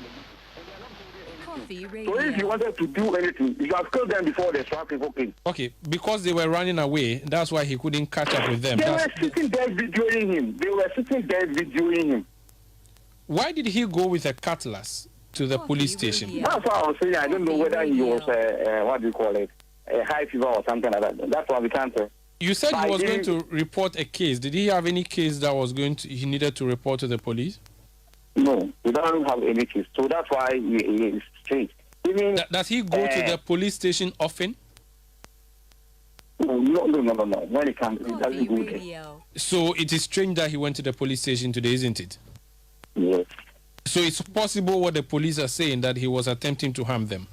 So if you wanted to do anything, you have killed them before the SWAT people came. Okay, because they were running away, that's why he couldn't catch up with them. They were sitting there videoing him. Why did he go with a cutlass to the police station? That's what I was saying. I don't know whether he was, what do you call it, a high fever or something like that. That's why we can't say. You said he was going to report a case. Did he have any case that he needed to report to the police? No, he doesn't have any case. So that's why he is strange. Does he go to the police station often? No. When he comes, he doesn't go there. So it is strange that he went to the police station today, isn't it? Yes. So it's possible what the police are saying, that he was attempting to harm them?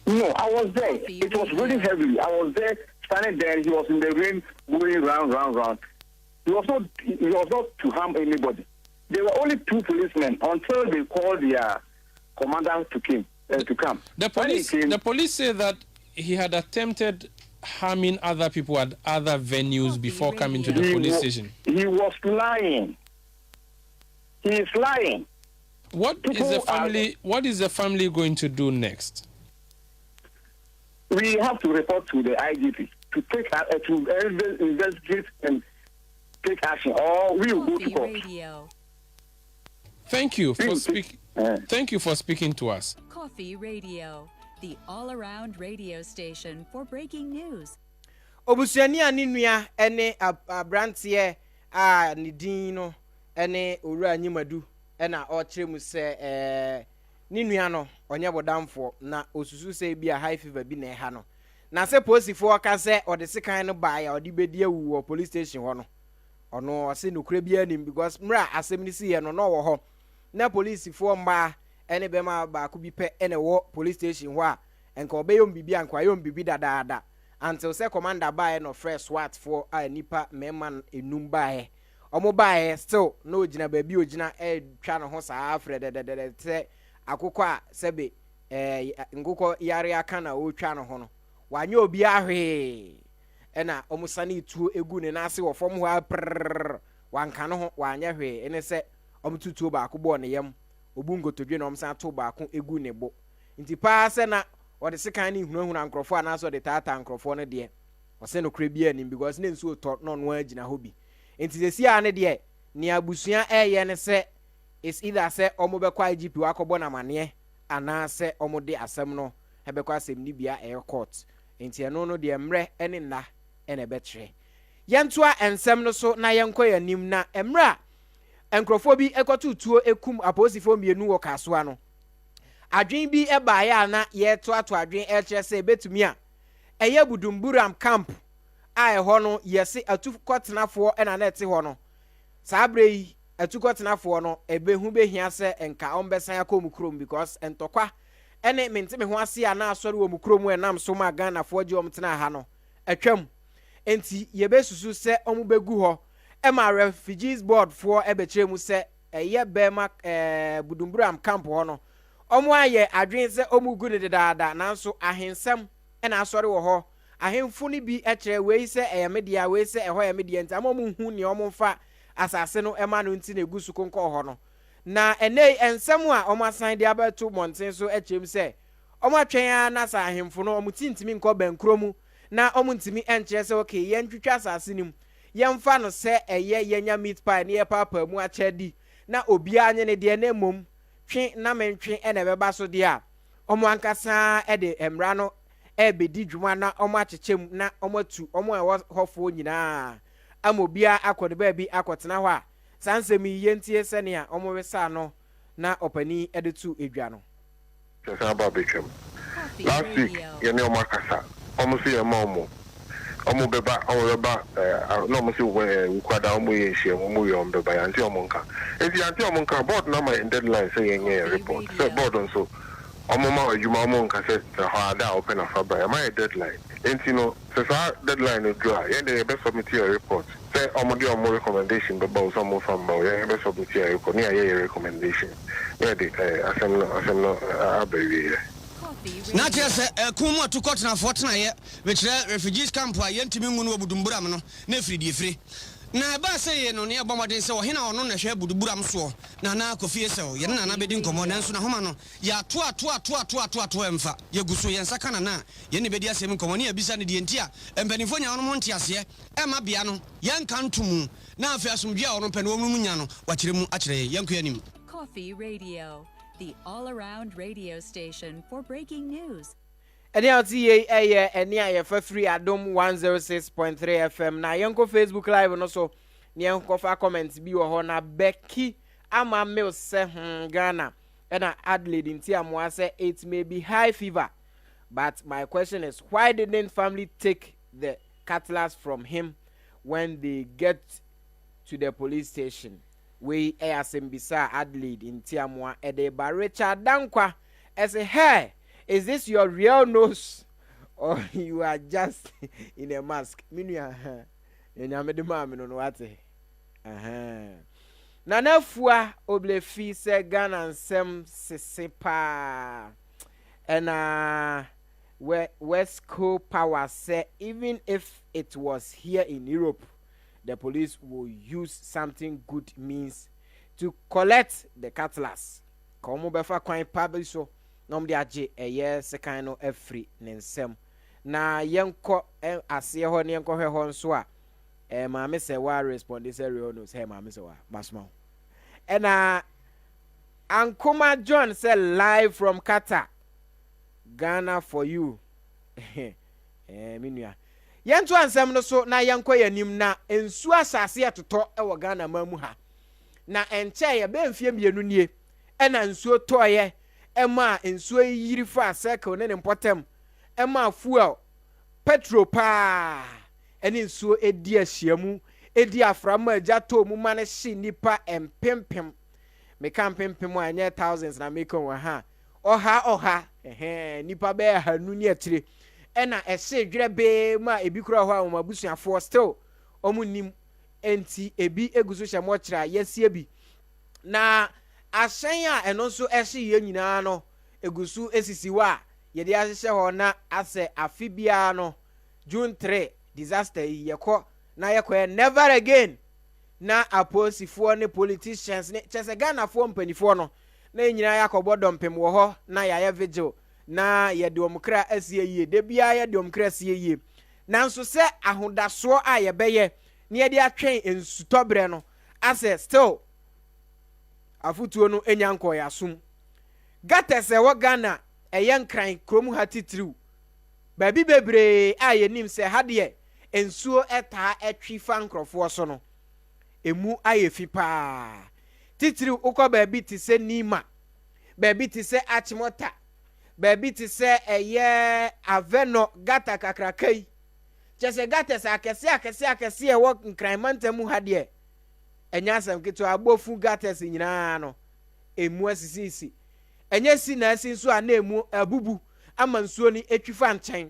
No, I was there. It was really heavy. I was there, standing there. He was in the rain, going round. He was not to harm anybody. There were only 2 policemen until they called their commander to come. The police say that he had attempted harming other people at other venues before coming to the police station. He was lying. He is lying. What is the family going to do next? We have to report to the IGP to take to investigate and take action, or we will go to court. Thank you for speaking. Thank you for speaking to us. KOFI Radio, the all-around radio station for breaking news. Obusuani aninua ene abrantie a nidino ene owura anyimadu ena ochire mu se ninua no onye bodamfo na osusu se bia high fever bi na eha no na se posifo aka se ode sekan no ba ya ode bedi awu police station ho no ono ase nokura bia nim because mra asem ni si ye no no wo ho na police fo mba ene be ma ba ku bi pe ene wo police station ho a enka obeyom bibi anka yom bibi dadaada until say commander bae no fresh SWAT for a nipa memman enum bae omo bae still no ogina ba bi ogina twa no ho saa afre de se akoko a sebe ngoko yare aka na o twa no ho no wanye obi ahwe ɛna ɔmo sane tuo egu ne nase wɔ fam hɔ aprrr wanka no ho wanya hwee ɛne sɛ ɔmo tutuo baako bɔɔ ne yam obu nkotodwe na ɔmo san to baako egu ne bo nti paa sɛ na ɔde sekan ne hunahuna nkrɔfoɔ anaasɛ ɔde taata nkrɔfoɔ no deɛ ɔsɛ no kora bi anim because ne nsuo tɔ no no agyina hɔ bi nti sɛ sia ne deɛ ne abusua ɛyɛ ne sɛ is either sɛ ɔmo bɛkɔ IGP wakɔbɔ n'amaneɛ anaasɛ ɔmo de asɛm no ɛbɛkɔ asɛm ni bia ɛyɛ court nti ɛno no deɛ mmerɛ ɛne nna ɛna ɛbɛkyerɛ yɛntoa nsɛm no so na yɛnkɔ yɛnim na mmerɛ a nkrɔfoɔ bi ɛkɔtutuo ekum aposifoɔ mmienu wɔ Kasoa no adwen bi ɛbaeɛ a na yɛtoato adwen ɛkyerɛ sɛ ebetumi a ɛyɛ Budumburam camp a ɛhɔ no yɛse atukɔtenafoɔ ɛna na ɛte hɔ no saa abere yi atukɔtenafoɔ no ɛbɛhu behia sɛ nka ɔmbɛsan akɔ mu kurom because ntɔkwa ɛne menteme ho ase a na asɔre wɔ mu kurom ɛnam so ma Ghanafoɔ gye ɔm tena ha no atwam enti yɛbɛsusu sɛ ɔmo bɛgu hɔ ɛma refugees board foɔ ɛbɛkyerɛ mu sɛ ɛyɛ bɛma Budumburam camp hɔ no ɔmo ayɛ adwen sɛ ɔmo gu ne dedaada nanso ahensɛm ɛna asɔre wɔ hɔ ahemfo no bi ɛkyerɛ wei sɛ ɛyɛ media wei sɛ ɛhɔ yɛ media nti ama ɔmo hu ne ɔmo fa asase no ɛma no nti na egu so konkɔ hɔ no na ɛnɛ nsɛm a ɔmo asan de abɛto mmɔnten so ɛkyerɛ mu sɛ ɔmo atwɛn a na sa ahemfo no ɔmo tintimi nkɔ bɛnkuro mu na ɔmo ntimi ɛnkyerɛ sɛ okay yɛntwitwa asase nim yɛmfa no sɛ ɛyɛ yɛnya meat pie ne yɛpapa mu akyɛ di na obiara nye ne deɛ na mmom twe na mentwe ɛna ɛbɛba so deɛ a ɔmo ankasa ɛde mmara no ɛbɛdi dwuma na ɔmo akyekyɛ mu na ɔmo atu ɔmo ɛwɔ hɔfoɔ nyinaa ama obiara akɔ ne baabi akɔtena hɔ a saa nsɛm yi yɛntie sɛnea ɔmo wesa no na ɔpani ɛde tu edwa no sɛ aba betwam last week yɛne ɔmo akasa ɔmo so yɛ ma ɔmo bɛba na ɔmo so wukwada ɔmo yɛ nhyia ɔmo yɛ ɔmo bɛba yɛnte ɔmo nka enti yɛnte ɔmo nka board na ma yɛn deadline sɛ yɛnyɛ yɛ report sɛ board nso ɔmo ma adwuma ɔmo nka sɛ hɔ ada a ɔpɛ na fa bra yɛma yɛ deadline enti no sɛ saa deadline no duru a yɛn de yɛbɛ submit yɛ report sɛ ɔmo de ɔmo recommendation bɛba wo sɛ ɔmo fa mba wo yɛn yɛbɛ submit yɛ report ne yɛyɛ yɛ recommendation ne yɛde asɛm no aba wie yɛ na kyerɛ sɛ kum mu atukɔtenafoɔ tenaeɛ bɛkyerɛ refugees camp a yɛntumi ngu no wɔ Budumburam no na ɛfiri firi na ɛbaa sɛ yɛ no ne ɛbɔ mmɔden sɛ ɔhena ɔno na hwɛ Budumburam soɔ na na KOFI sɛ yɛne nana bɛdi nkɔmmɔ nanso na homa no yɛatoatoatoatoatoatoatoa ɛmfa yɛgu so yɛnsa ka nana a yɛne bɛdi asɛm nkɔmmɔ ne yɛbisa no deɛ nti a mpanimfoɔ nya wɔnom nte aseɛ ɛma bea no yɛnka nto mu na afei asomdwe a ɔno pɛ ne wɔnom nya no wakyerɛ mu akyerɛ yɛnkɔ anim KOFI Radio, the all-around radio station for breaking news. Any out ye any a free Adom 106.3 FM. Na yanko Facebook Live and also yanko fa comments be or na Becky ama mil se Ghana and Adelaide in Tiamwa say it may be high fever. But my question is, why didn't family take the cutlass from him when they get to the police station? We Bisa Adelaide in Tiamwa Edeba Richard Dankwa as a hey, is this your real nose or you are just in a mask? Minya and I'm the mom no what Nana fua oblefi se Ghana sem sepa and West Coast Power said even if it was here in Europe, the police will use something good means to collect the cutlass. Komo befa kwan public so nom de age eye sekan no afri ne nsem. Na yenko ase ho ne yenko hwe ho nso a maame se wa respond say real no say maame se wa basma. Na Ankoma John say live from Qatar. Ghana for you. Minua. Yentu ansem no so na yenko yanim na ensu asase atoto e wo Ghana mamu ha. Na enche ye be mfie mienu nie. Na nsuo toye ema nsuo yiri fa circle ne potem ema fuel petrol pa ene nsuo edi ahyiamu edi aframa agya to mu ma ne hye nipa empempem me kan pempem anya thousands na make on ha oha nipa be hanu ne atire ena ehye dwere be ma ebi kura ho a mabusuafo still omunim enti ebi eguso hye mo kira yesie bi na asen a eno so ehye ye nyina no egusu esisi wa ye de ahye ho na ase afibia no June 3 disaster yɛkɔ na yɛkɔ never again na aposifoɔ ne politicians ne kyɛ sɛ Ghanafoɔ mpanyinfoɔ no na nyinaa yɛakɔbɔ dɔmpem wɔ hɔ na yɛayɛ vigil na yɛde wɔn kra asie yie de bia yɛde wɔn kra asie yie nanso sɛ ahodasoɔ a yɛbɛyɛ ne yɛde atwɛn nsutɔbrɛ no asɛ still afutuo no enya nkɔyɛ asom gates ɛwɔ Ghana ɛyɛ nkran kurom ha titiriw baabi bebree a yɛnim sɛ ha deɛ nsuo ɛtaa ɛtwi fa nkrɔfoɔ so no emu ayɛ fi paa titiriw ukɔ baabi te sɛ Nima baabi te sɛ Achimota baabi te sɛ ɛyɛ Aveno gata kakrakai kyɛ sɛ gates akɛse ɛwɔ nkran mantam ha deɛ ɛnya asɛm ketewa abofu gates nyinaa no emu asisisi ɛnyɛ si na asi nso a na emu abubu ama nsuo ni etwi fa nkyɛn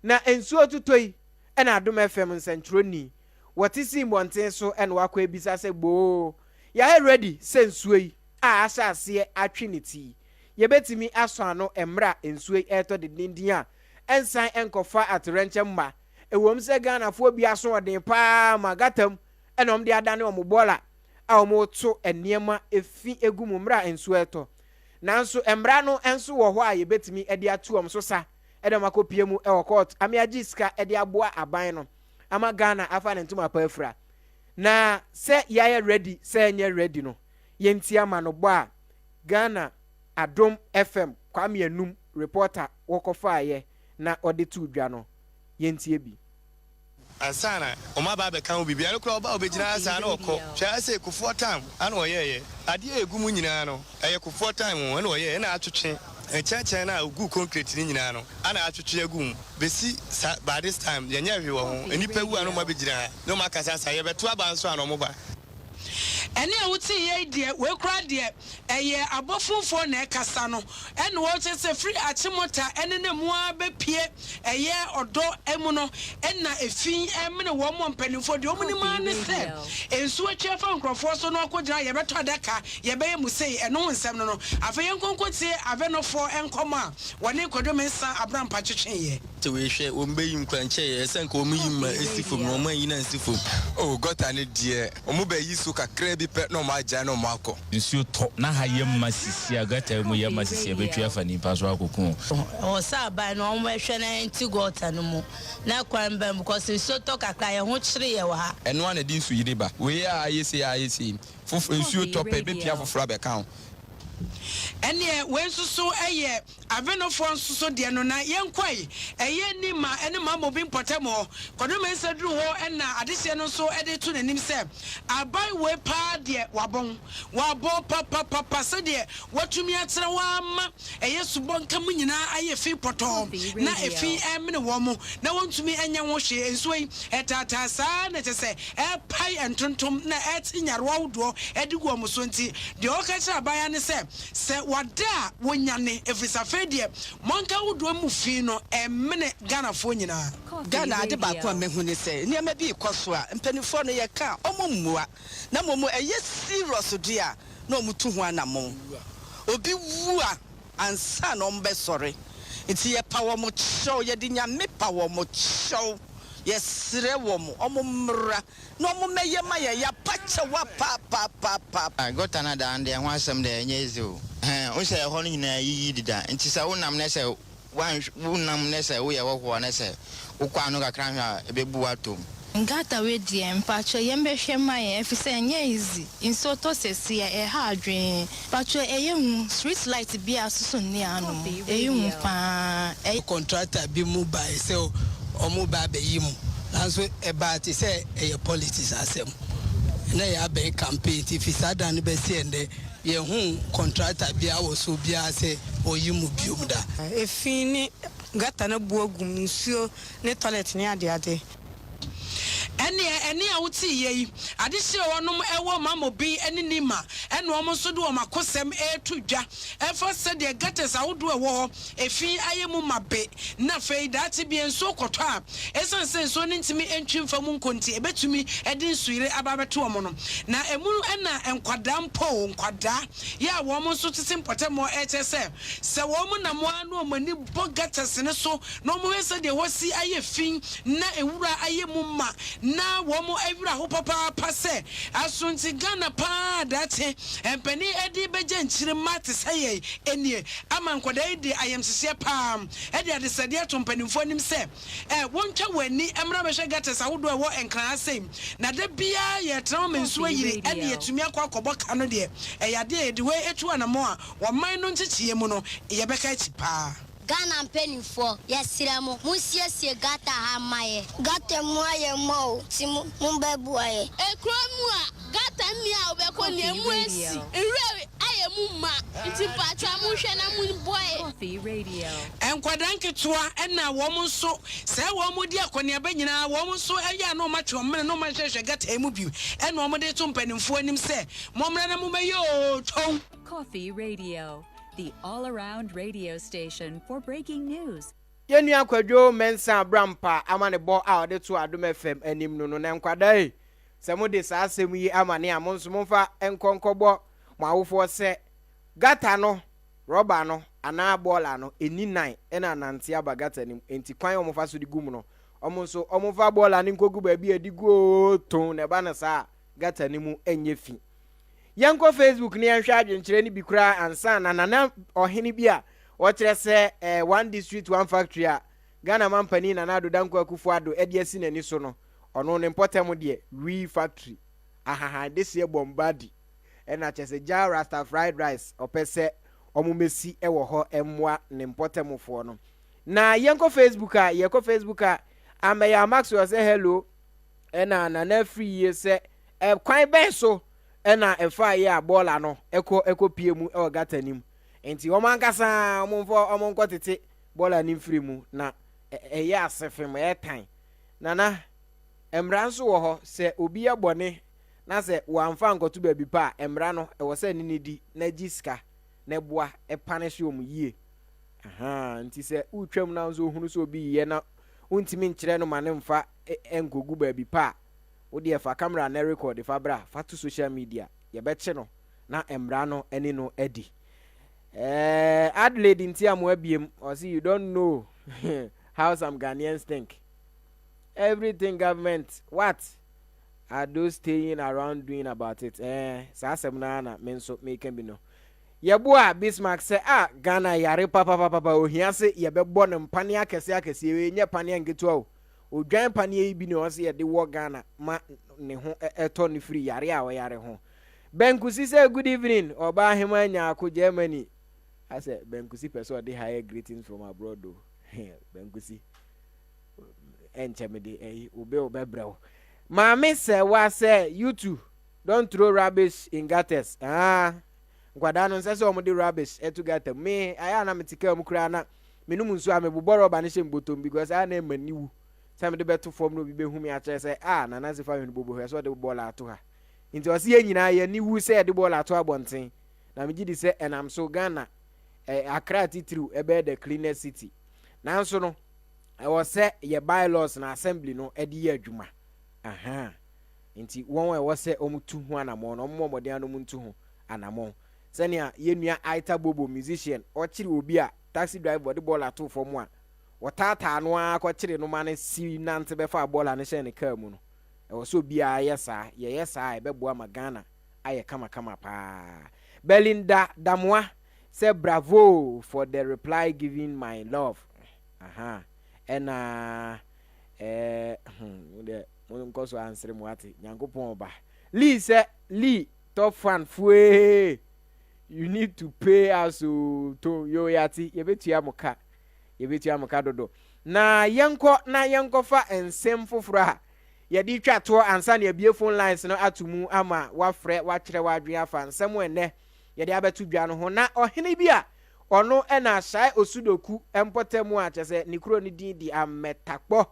na nsuo tutoi ɛna Adom FM nsɛntroni wɔte si mmɔnten so ɛna wakɔ ebisa sɛ gboo yɛayɛ ready sɛ nsuo yi a ahyɛ aseɛ atwe ne ti yɛbɛtumi aso ano mmra nsuo yi ɛtɔ dendenden a ɛnsan ɛnkɔfa atorɛnkyɛ mma ɛwɔm sɛ Ghanafoɔ bi aso ɔden paa ma gatam ɛna ɔmo de adane ɔmo bɔɔla a ɔmo to nneɛma efi egu mu mmra nsuo ɛtɔ nanso mmra no nso wɔ hɔ a yɛbɛtumi ɛde atu ɔmo so sa ɛdɛm akɔpie mu ɛwɔ court ameagye sika ɛde aboa aban no ama Ghana afa ne ntoma pa afra na sɛ yɛayɛ ready sɛ ɛnyɛ ready no yɛnti ama no bɔ a Ghana Adom FM Kwame Anum reporter wɔkɔfaayɛ na ɔde tu dwa no yɛntie bi ansana oma ba be kan obi bia no kura oba obegyina asa na okọ hwa ase kufuo time ana oyeye ade egu mu nyina no eye kufuo time wo na oyeye na atwetwe enchen na ogu concrete ni nyina no ana atwetwe egu mu besi by this time yenye hwe wo ho enipa wu ano ma begyina no makasa sa ye beto abanso ano mo ba ene a wuti ye de we kura de eye abofufo na ekasa no ene wo chese free Achimota ene ne mu abepie eye odo emu no ena efin emne wo mo mpanimfo de omuni ma ne se ensu atwa fa nkrofo so no akogina ye beto adaka ye beye musei eno nsem no afeye nkonkotie avenofo enkoma woni kodomensa abram pachwetwe ye te we hwe o mbeyim kwanche ye se nka o muyim ma esifom no ma yina esifom oh gota ne die o mu ba yisu kakra bi pe no ma agya no ma akọ nsuo to na ha ye masisi agata mu ye masisi betu afa ni paso akoko o sa ba no o hwe na nti gota no mu na kwan ba because nsuo to kakra ye ho kyere ye wa ha eno ana di nsu yire ba we ya ayesi fufu nsuo to pe be pia foforo be kan ene wensusu eye avenofo nsusu de no na yenkwai eye ni ma ene ma mo bi mpotemo kodo me nsadru ho ena adehye no so ede tu nanim se abai we pa de wabon papa se de watumi atere wa ma eye subon kam nyina aye fi poto na efi emne wo mo na wontumi enya wo hwe ensuoi etata sa na tese e pai entontom na etinyarwa wudo edigu mo so nti de o ka kira abai ne se wada wonyane efrisafe de monka wudo mu fi no emne Ghanafoɔ nyina Ghana ade ba ko mehu ne se niam bi ikoso a mpanifo no ye ka omomua na momo eye serious dia na omutu ho anamo obi wu a ansa no mbe sore nti ye pa wo mo chow ye di nyame pa wo mo chow ye sire wo mo omomra no mo meye ma ye ya pacha wa pa gota na da ande ho asem da enye ezo o se ho no nyina yi dida nti sa wonam na se wonam na se wo ye wo ho na se wo kwa no kakra hwa ebebu atom ngata we die mpacho yembe hwe ma ye efise enye easy inso to sesi e ha adwen pacho eye hu street light bi asusu ni anu eye hu pa e contractor bi mu ba se omo ba be yimu nanso e ba ti se e politics asem na ya be campaign ti fisada no be se ende ye hu contractor bi awoso bi ase oyimu biom da efini gata na buogum nsuo ne toilet ne ade ene a wuti ye ade hye wonom ewo mamobi ene nima ene omo so do makosem etudwa efo se de gates awodo ewo efi ayemu mabe na fei dati bi enso koto a esan se enso ne ntimi entwimfa mu nkonti ebetumi ede nsuire ababeto omo no na emunu ena enkwada mpo nkwada ya womo so tete mpotemo eche se womo na mo anu omani bogates ne so no mo se de hosi aye fin na ewura ayemu ma na womo ewura ho papa pase asunti Ghana pa date empani edi beje nchire mate saye enie ama nkwada edi ayemsese pam edi ade sade atompanimfo nim se wontwa wani emra behwe gates awodo ewo enkran asem na da bia ye tram menso yiri ene yetumi akwa kano de eyade edi we etu anamo a woman no nchichie mu no ye beka echi pa Ghana mpenifo yesiremo musiesie gata hamaye gata muaye mo ti mumbebu aye ekromu a gata mi a obeko ne mu esi nrewe aye mu ma nti patwa mu hwe na mu boy KOFI Radio enkwada nketua ena wo mu nso se wo mu di akone abanyina wo mu nso eya no matwe omene no mahwehwe gata emu bi ena wo mu de to mpanimfo anim se momre na mu meyo ton KOFI Radio, the all-around radio station for breaking news. Yenu akwadwo mensa brampa amane bo a ode to Adom FM anim no na nkwada e se mo de sa asem yi amane a monso momfa enkonkobo mo awofo se gata no roba no ana bola no eni nine ena nante aba gata nim enti kwan omfa so di gum no omonso omfa bola ni nkogu ba bi adigo ton ne ba na sa gata nimu enye fi yanko Facebook ni anhwa adwenkyere ni bikura ansa na nana ohene bi a o kire se one district one factory a Ghana mampani na nado danko akufo ado ede asi nani so no ono ne importem de we factory ahaha desi bombadi ena chese ja rasta fried rice opese omumesi ewo ho emwa ne importem fo no na yanko Facebook a ameya Max was say hello ena na free ye se kwan ben so ena efa ya bola no eko pie mu e gata nim enti o mankasa omon kwotete bola nim free mu na ya asefem tan nana emra nso wo ho se obi ya bone na se wamfa nkoto ba bi pa emra no e wo se ni di na giska na boa e punish om yie aha nti se utwam na nso hunu so obi ye na untimi nkyere no mane mfa engogu ba bi pa odi efa camera na record fa bra fa to social media ye beche no na emra no eni no edi Adelaide nti amu abiem or see you don't know how some Ghanaians think. Everything government what are those staying around doing about it? Sa semna na menso make bi no yeboa Bismarck say Ghana yare papa ohia se ye bebo ne mpane akese we nye pane ngeto o odwan pane bi ne o se ye de wo Ghana ma ne ho eto ne free yare a wo yare ho Benkusi say good evening oba hema nya ko Germany. I said Benkusi person dey higher greetings from abroad do Benkusi enchemede ube brao Mama say wa say you too don't throw rubbish in gutters nkwada no nse se omo de rubbish etu gutter me aya na metika mu kura na menum nso a meboboro ba ne she mbotom because I na maniwu some de beto form no bi behu me a kire say na na se fa hunu bobo he so de bola ato ha nti o se nyina ye niwu se de bola ato abonten na me gidi se enam so Ghana Accra titru ebe the cleanest city nanso no I was say ye bylaws na assembly no edi ye adwuma aha nti won was say omutu ho anamo no mmomode anu muntu ho anamo senia ye nua Aita Bobo musician o kire obi a taxi driver de bola to form a wotata anu akọ kire no mane si nante be fa bola ne hye ne ka mu no e wo so obi a yesa ye yesa e be boa magana aye kama pa Belinda Damwa say bravo for the reply giving my love aha and mo so answer mo ati nyankopon ba Lee say Lee top fan fue you need to pay us to yo yati yebetua moka dodo na yenko fa ensem foforo a ye di twa to ansa na ebie phone lines no atumu ama wa frɛ wa kyerɛ wa adwen afa nsɛm ene ye di abetu dwa no ho na ohene bi a ono ena shai osudoku empotemu a kyese nikuro ni din di ametakpo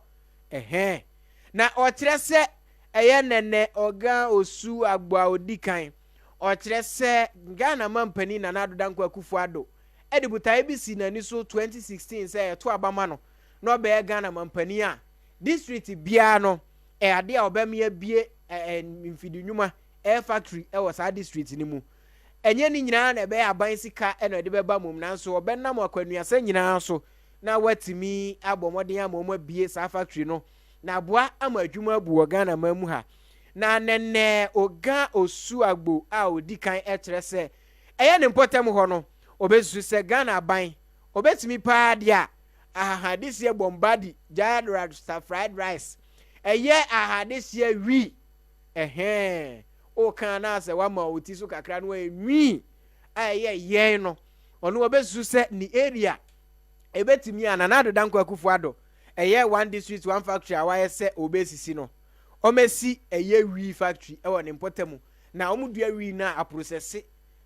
na o kyerɛ sɛ nene oga osu agba odikan o kire se Ghana mampani na nado danko Akufo-Addo edi butai bi si nani so 2016 se to abama no no be Ghana mampani a district bia no ade a obemia bie mfidi nwuma air factory e was district ni mu enye ni nyina na be aban sika e no de beba mum nanso obenam akwanuasa nyina so na watimi abomoden amoma bie sa factory no na boa ama adwuma bu Ghana mamu ha na nene oga osu agbo a odikan etre se eye ne mpotem ho no obesu se Ghana ban obetimi pa dia aha this year bombadi jadra fried rice eye aha this year wi o kana se wa ma oti so kakra no enwi eye ye no ono obesu se ni area ebetimi ananado danko Akufo-Addo eye one district one factory awaye se obesisi no omesi eye wi factory e woni mpotemu na omudua wi na aprocess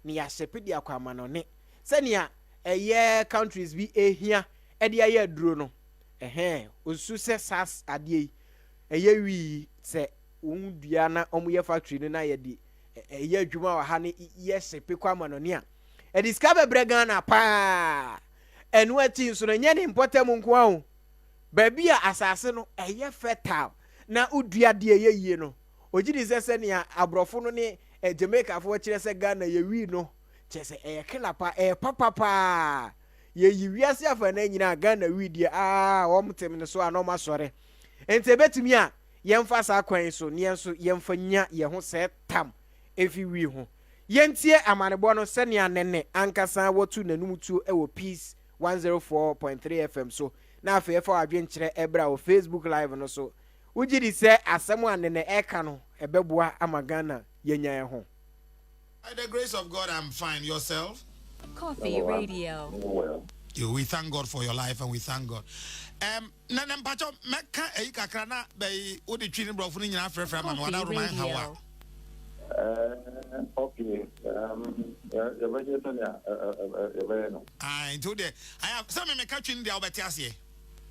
ni ya shepe akwama no ne se nia eye countries bi ehia e de aye aduro no osu se sas ade eye wi se omudua na omuye factory no na ye di eye adwuma wa ha ne ye shepe kwama no ne a e discover Ghana pa enu ati nso no nye ne mpotemu nko ahu baby a asase no eye fertile na udua de yeye no ogidi sese ne abrofo no ne Jamaica fo kire se Ghana ye wi no chese kelapa papa ye yiwiase afa na nyina Ghana wi die womtem ne so anoma sore ente betumi a yemfa sa kwan so ne enso yemfa nya ye ho se tam efi wi ho yentie amanebo no se ne anene ankasa wotu nanumutu e wo Peace 104.3 FM so na afefa adwenkyere ebra o Facebook live no so ujiri se asem anene eka no ebeboa amagana yenya ho. By the grace of God, I'm fine. Yourself? Coffee Radio. We thank God for your life and we thank God. Nanem pacho meka kakra na be wo de twini brofo ni nyina frefra ma no na ro man hawa. Okay. Into there. I have some me catch in the obeti ase.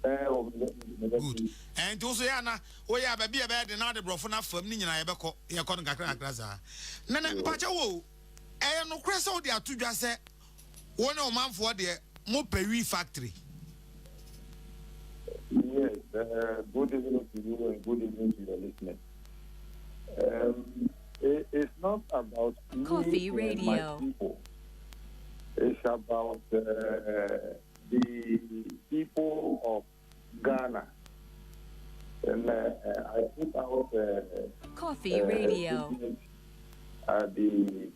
Good. And also yana we ya baby e be de na de brofo na fam ni nyina ye beko ye ko kakra za. Na pacho wo no kresa wo de atudwa se wo ne o manfo de mo pewi factory. Yes, good evening to you and good evening to your listeners. It's not about Coffee Radio. People. It's about the people of Ghana. And I put out Coffee Radio at the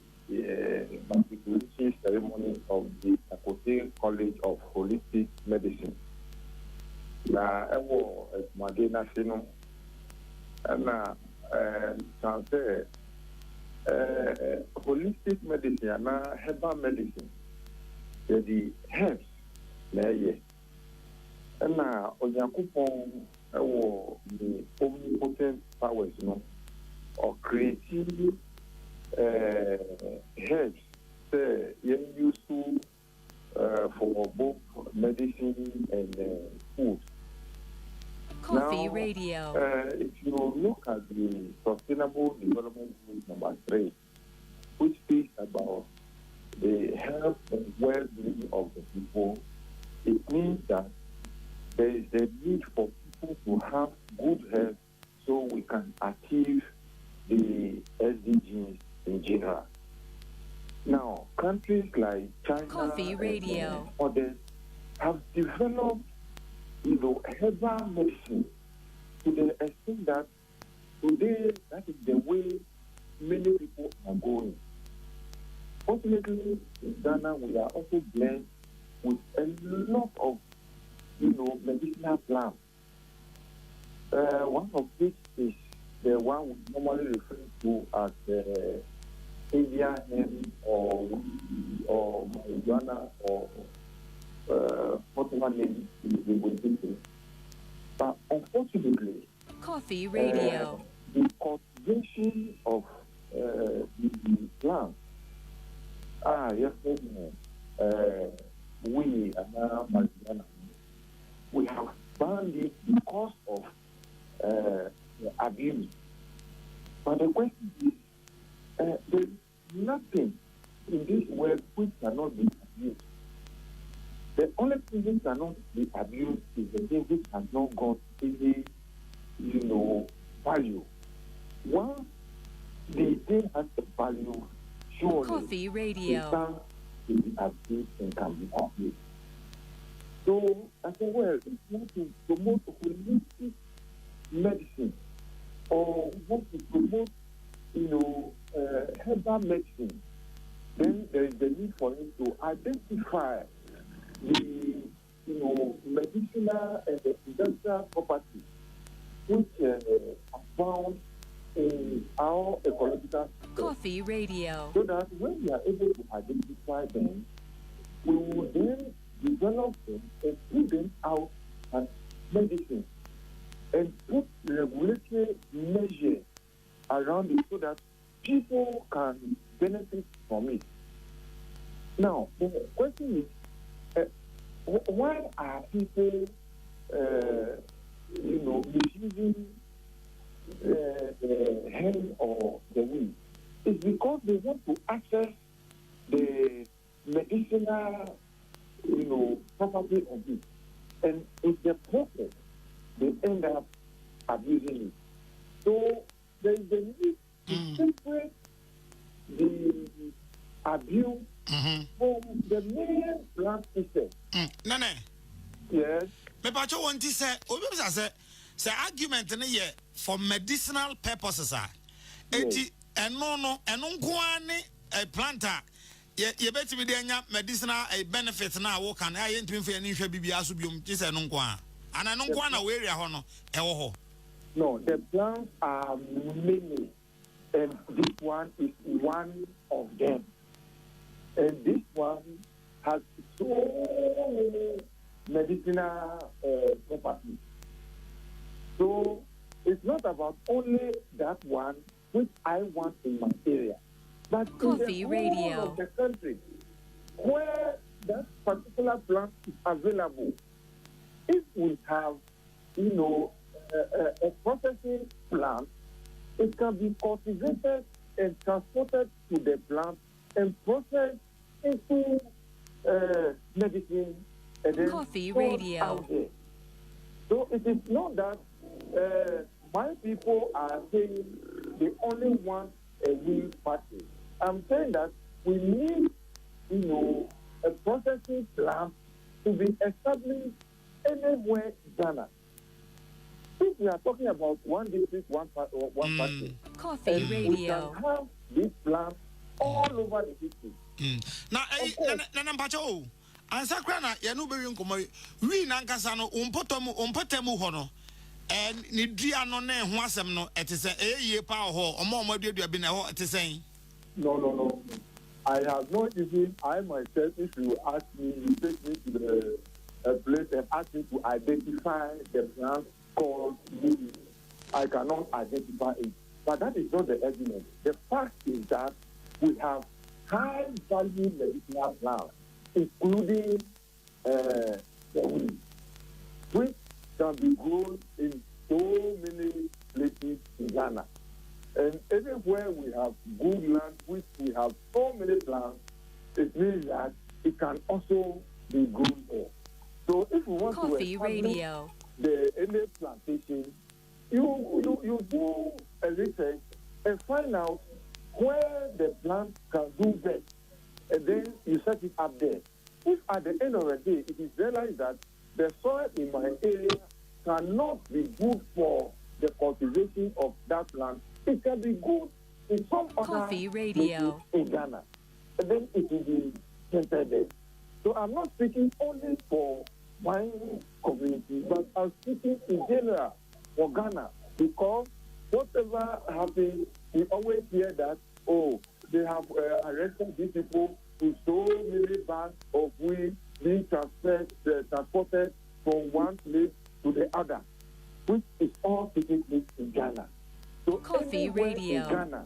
matriculation ceremony of the Kasoa College of Holistic Medicine. Na ewo madina sino na sanse holistic medicine na herbal medicine the herbs na ye na onyankopon ewo the omnipotent powers no or creating herbs say use for both medicine and food. Coffee now, Radio. If you look at the Sustainable Development Goal number 3, which speaks about the health and well-being of the people, it means that there is a need for people to have good health so we can achieve the SDGs in general. Now, countries like China Coffee Radio. and others have developed, herbal medicine to the extent that today that is the way many people are going. Fortunately, in Ghana, we are also blessed with a lot of, medicinal plants. One of which is the one we normally refer to as Indian hemp or marijuana or whatever name we would give it. But unfortunately, Coffee Radio. The cultivation of the plants, yes, we are now marijuana. We have banned it because of abuse. But the question is, there's nothing in this world which cannot be abused. The only thing which cannot be abused is the thing which has not got any, value. Once the thing has a value, surely KOFI Radio. It can be abused and can be abused. So I said, well, it's not to promote holistic medicine or want to promote, herbal medicine. Then there is the need for it to identify the, medicinal and the industrial properties which are found in our ecological system. KOFI Radio. So that when we are able to identify them, we will then develop them and put them out as medicine and put regulatory measures around it so that people can benefit from it. Now, the question is, why are people, misusing the hen or the weed? It's because they want to access the medicinal, property of it. And it's the process, they end up abusing it. So there is a need to separate the abuse from the main plant system. Nane. Yes. Me pa cho want to say, say argument ne ye for medicinal purposes are. Eti eno nkwane a planter ye beti me dey medicinal benefits na wo kan aye ntimi fa ni hwe bibia so biom ti say no nkwa ana no nkwa na we area ho no e wo ho. No, the plants are many, and this one is one of them. And this one has so many medicinal properties. So it's not about only that one which I want in my area, but KOFI in the Radio. whole of the country where that particular plant is available. If we have, a processing plant, it can be cultivated and transported to the plant and processed into medicine and then KOFI sold Radio. out there. So it is not that my people are saying they only want a weed party. I'm saying that we need, a processing plant to be established anywhere in Ghana. If we are talking about one district, one party, KOFI Radio. we can have this plant all over the district. Na na mpacho ansa kra na ye no be nkomo wi na nkasa no umpotamu ho no ni dua no na ho asem no etese eyie pa ho omo aduadua bi na ho etesen. No. I have no even, I myself, if you ask me, you take me to the place and ask me to identify the plant called weed. I cannot identify it. But that is not the argument. The fact is that we have high value medicinal plants, including the weed, which can be grown in so many places in Ghana. And everywhere we have good land, which we have so many plants, it means that it can also be grown there. So if we want to establish the NA plantation, you do a research and find out where the plant can do best, and then you set it up there. If at the end of the day it is realized that the soil in my area cannot be good for the cultivation of that plant, it can be good in some other places in Ghana, and then it will be centered there. So I'm not speaking only for my community, but I'm speaking in general for Ghana, because whatever happens, we always hear that, they have arrested these people with so many bags of weed being transported from one place to the other, which is all taking place in Ghana. So KOFI Radio. In Ghana,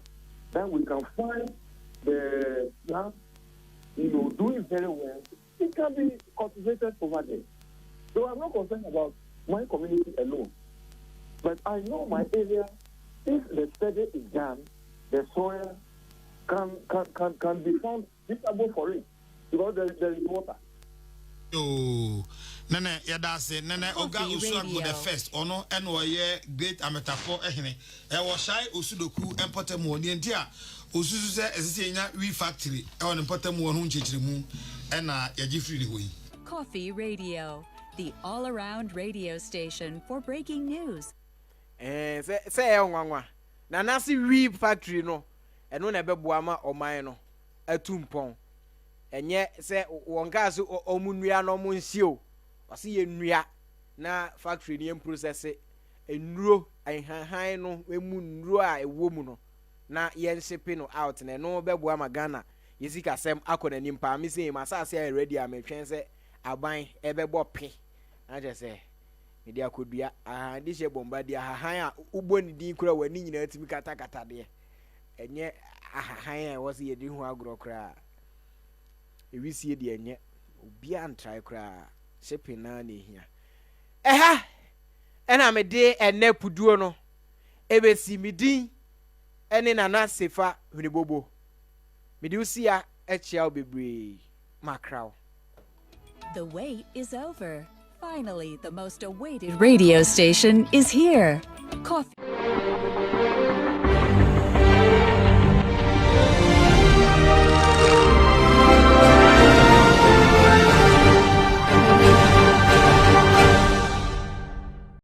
then we can find the plant, doing very well. It can be cultivated over there. So I'm not concerned about my community alone, but I know my area if the study is done, the soil can be found suitable for it because there is water. Oh, Nene, Yadase, Nene, Oga Usuago the first, Ono, and Oye, great ametafor, Ehne, Ewashai, Usudoku, and Potemo, the entire Usuza, Zenia, we factory, on Potemo, Hunchimu, and Yajifri way. Coffee Radio, the all around radio station for breaking news. Say, Nanasi we factory no, and no never boama or mine a tumpon. And yet, say, one gas or Omunia no Monsieur, or see a Nuya, na factory name process it, a nro, a high no, a moon, a woman, na yen shipping out, and no bebuama Ghana. Yesika sem akon and impa, missing my sassy already. I may chance it, I'll buy a beboppy. I just say, media could be a dish bombardier, higher, Ubon Dinkra when you know to be katakata there. And yet, higher was he a dinner grow cry. We see the end yet, beyond try cry, shipping nanny here. And I'm a day and nepuduono. Ebe si midi, and in an asefa, Hunibobo. Medusia, HL Bibri, Macrow. The wait is over. Finally, the most awaited radio station is here. Coffee.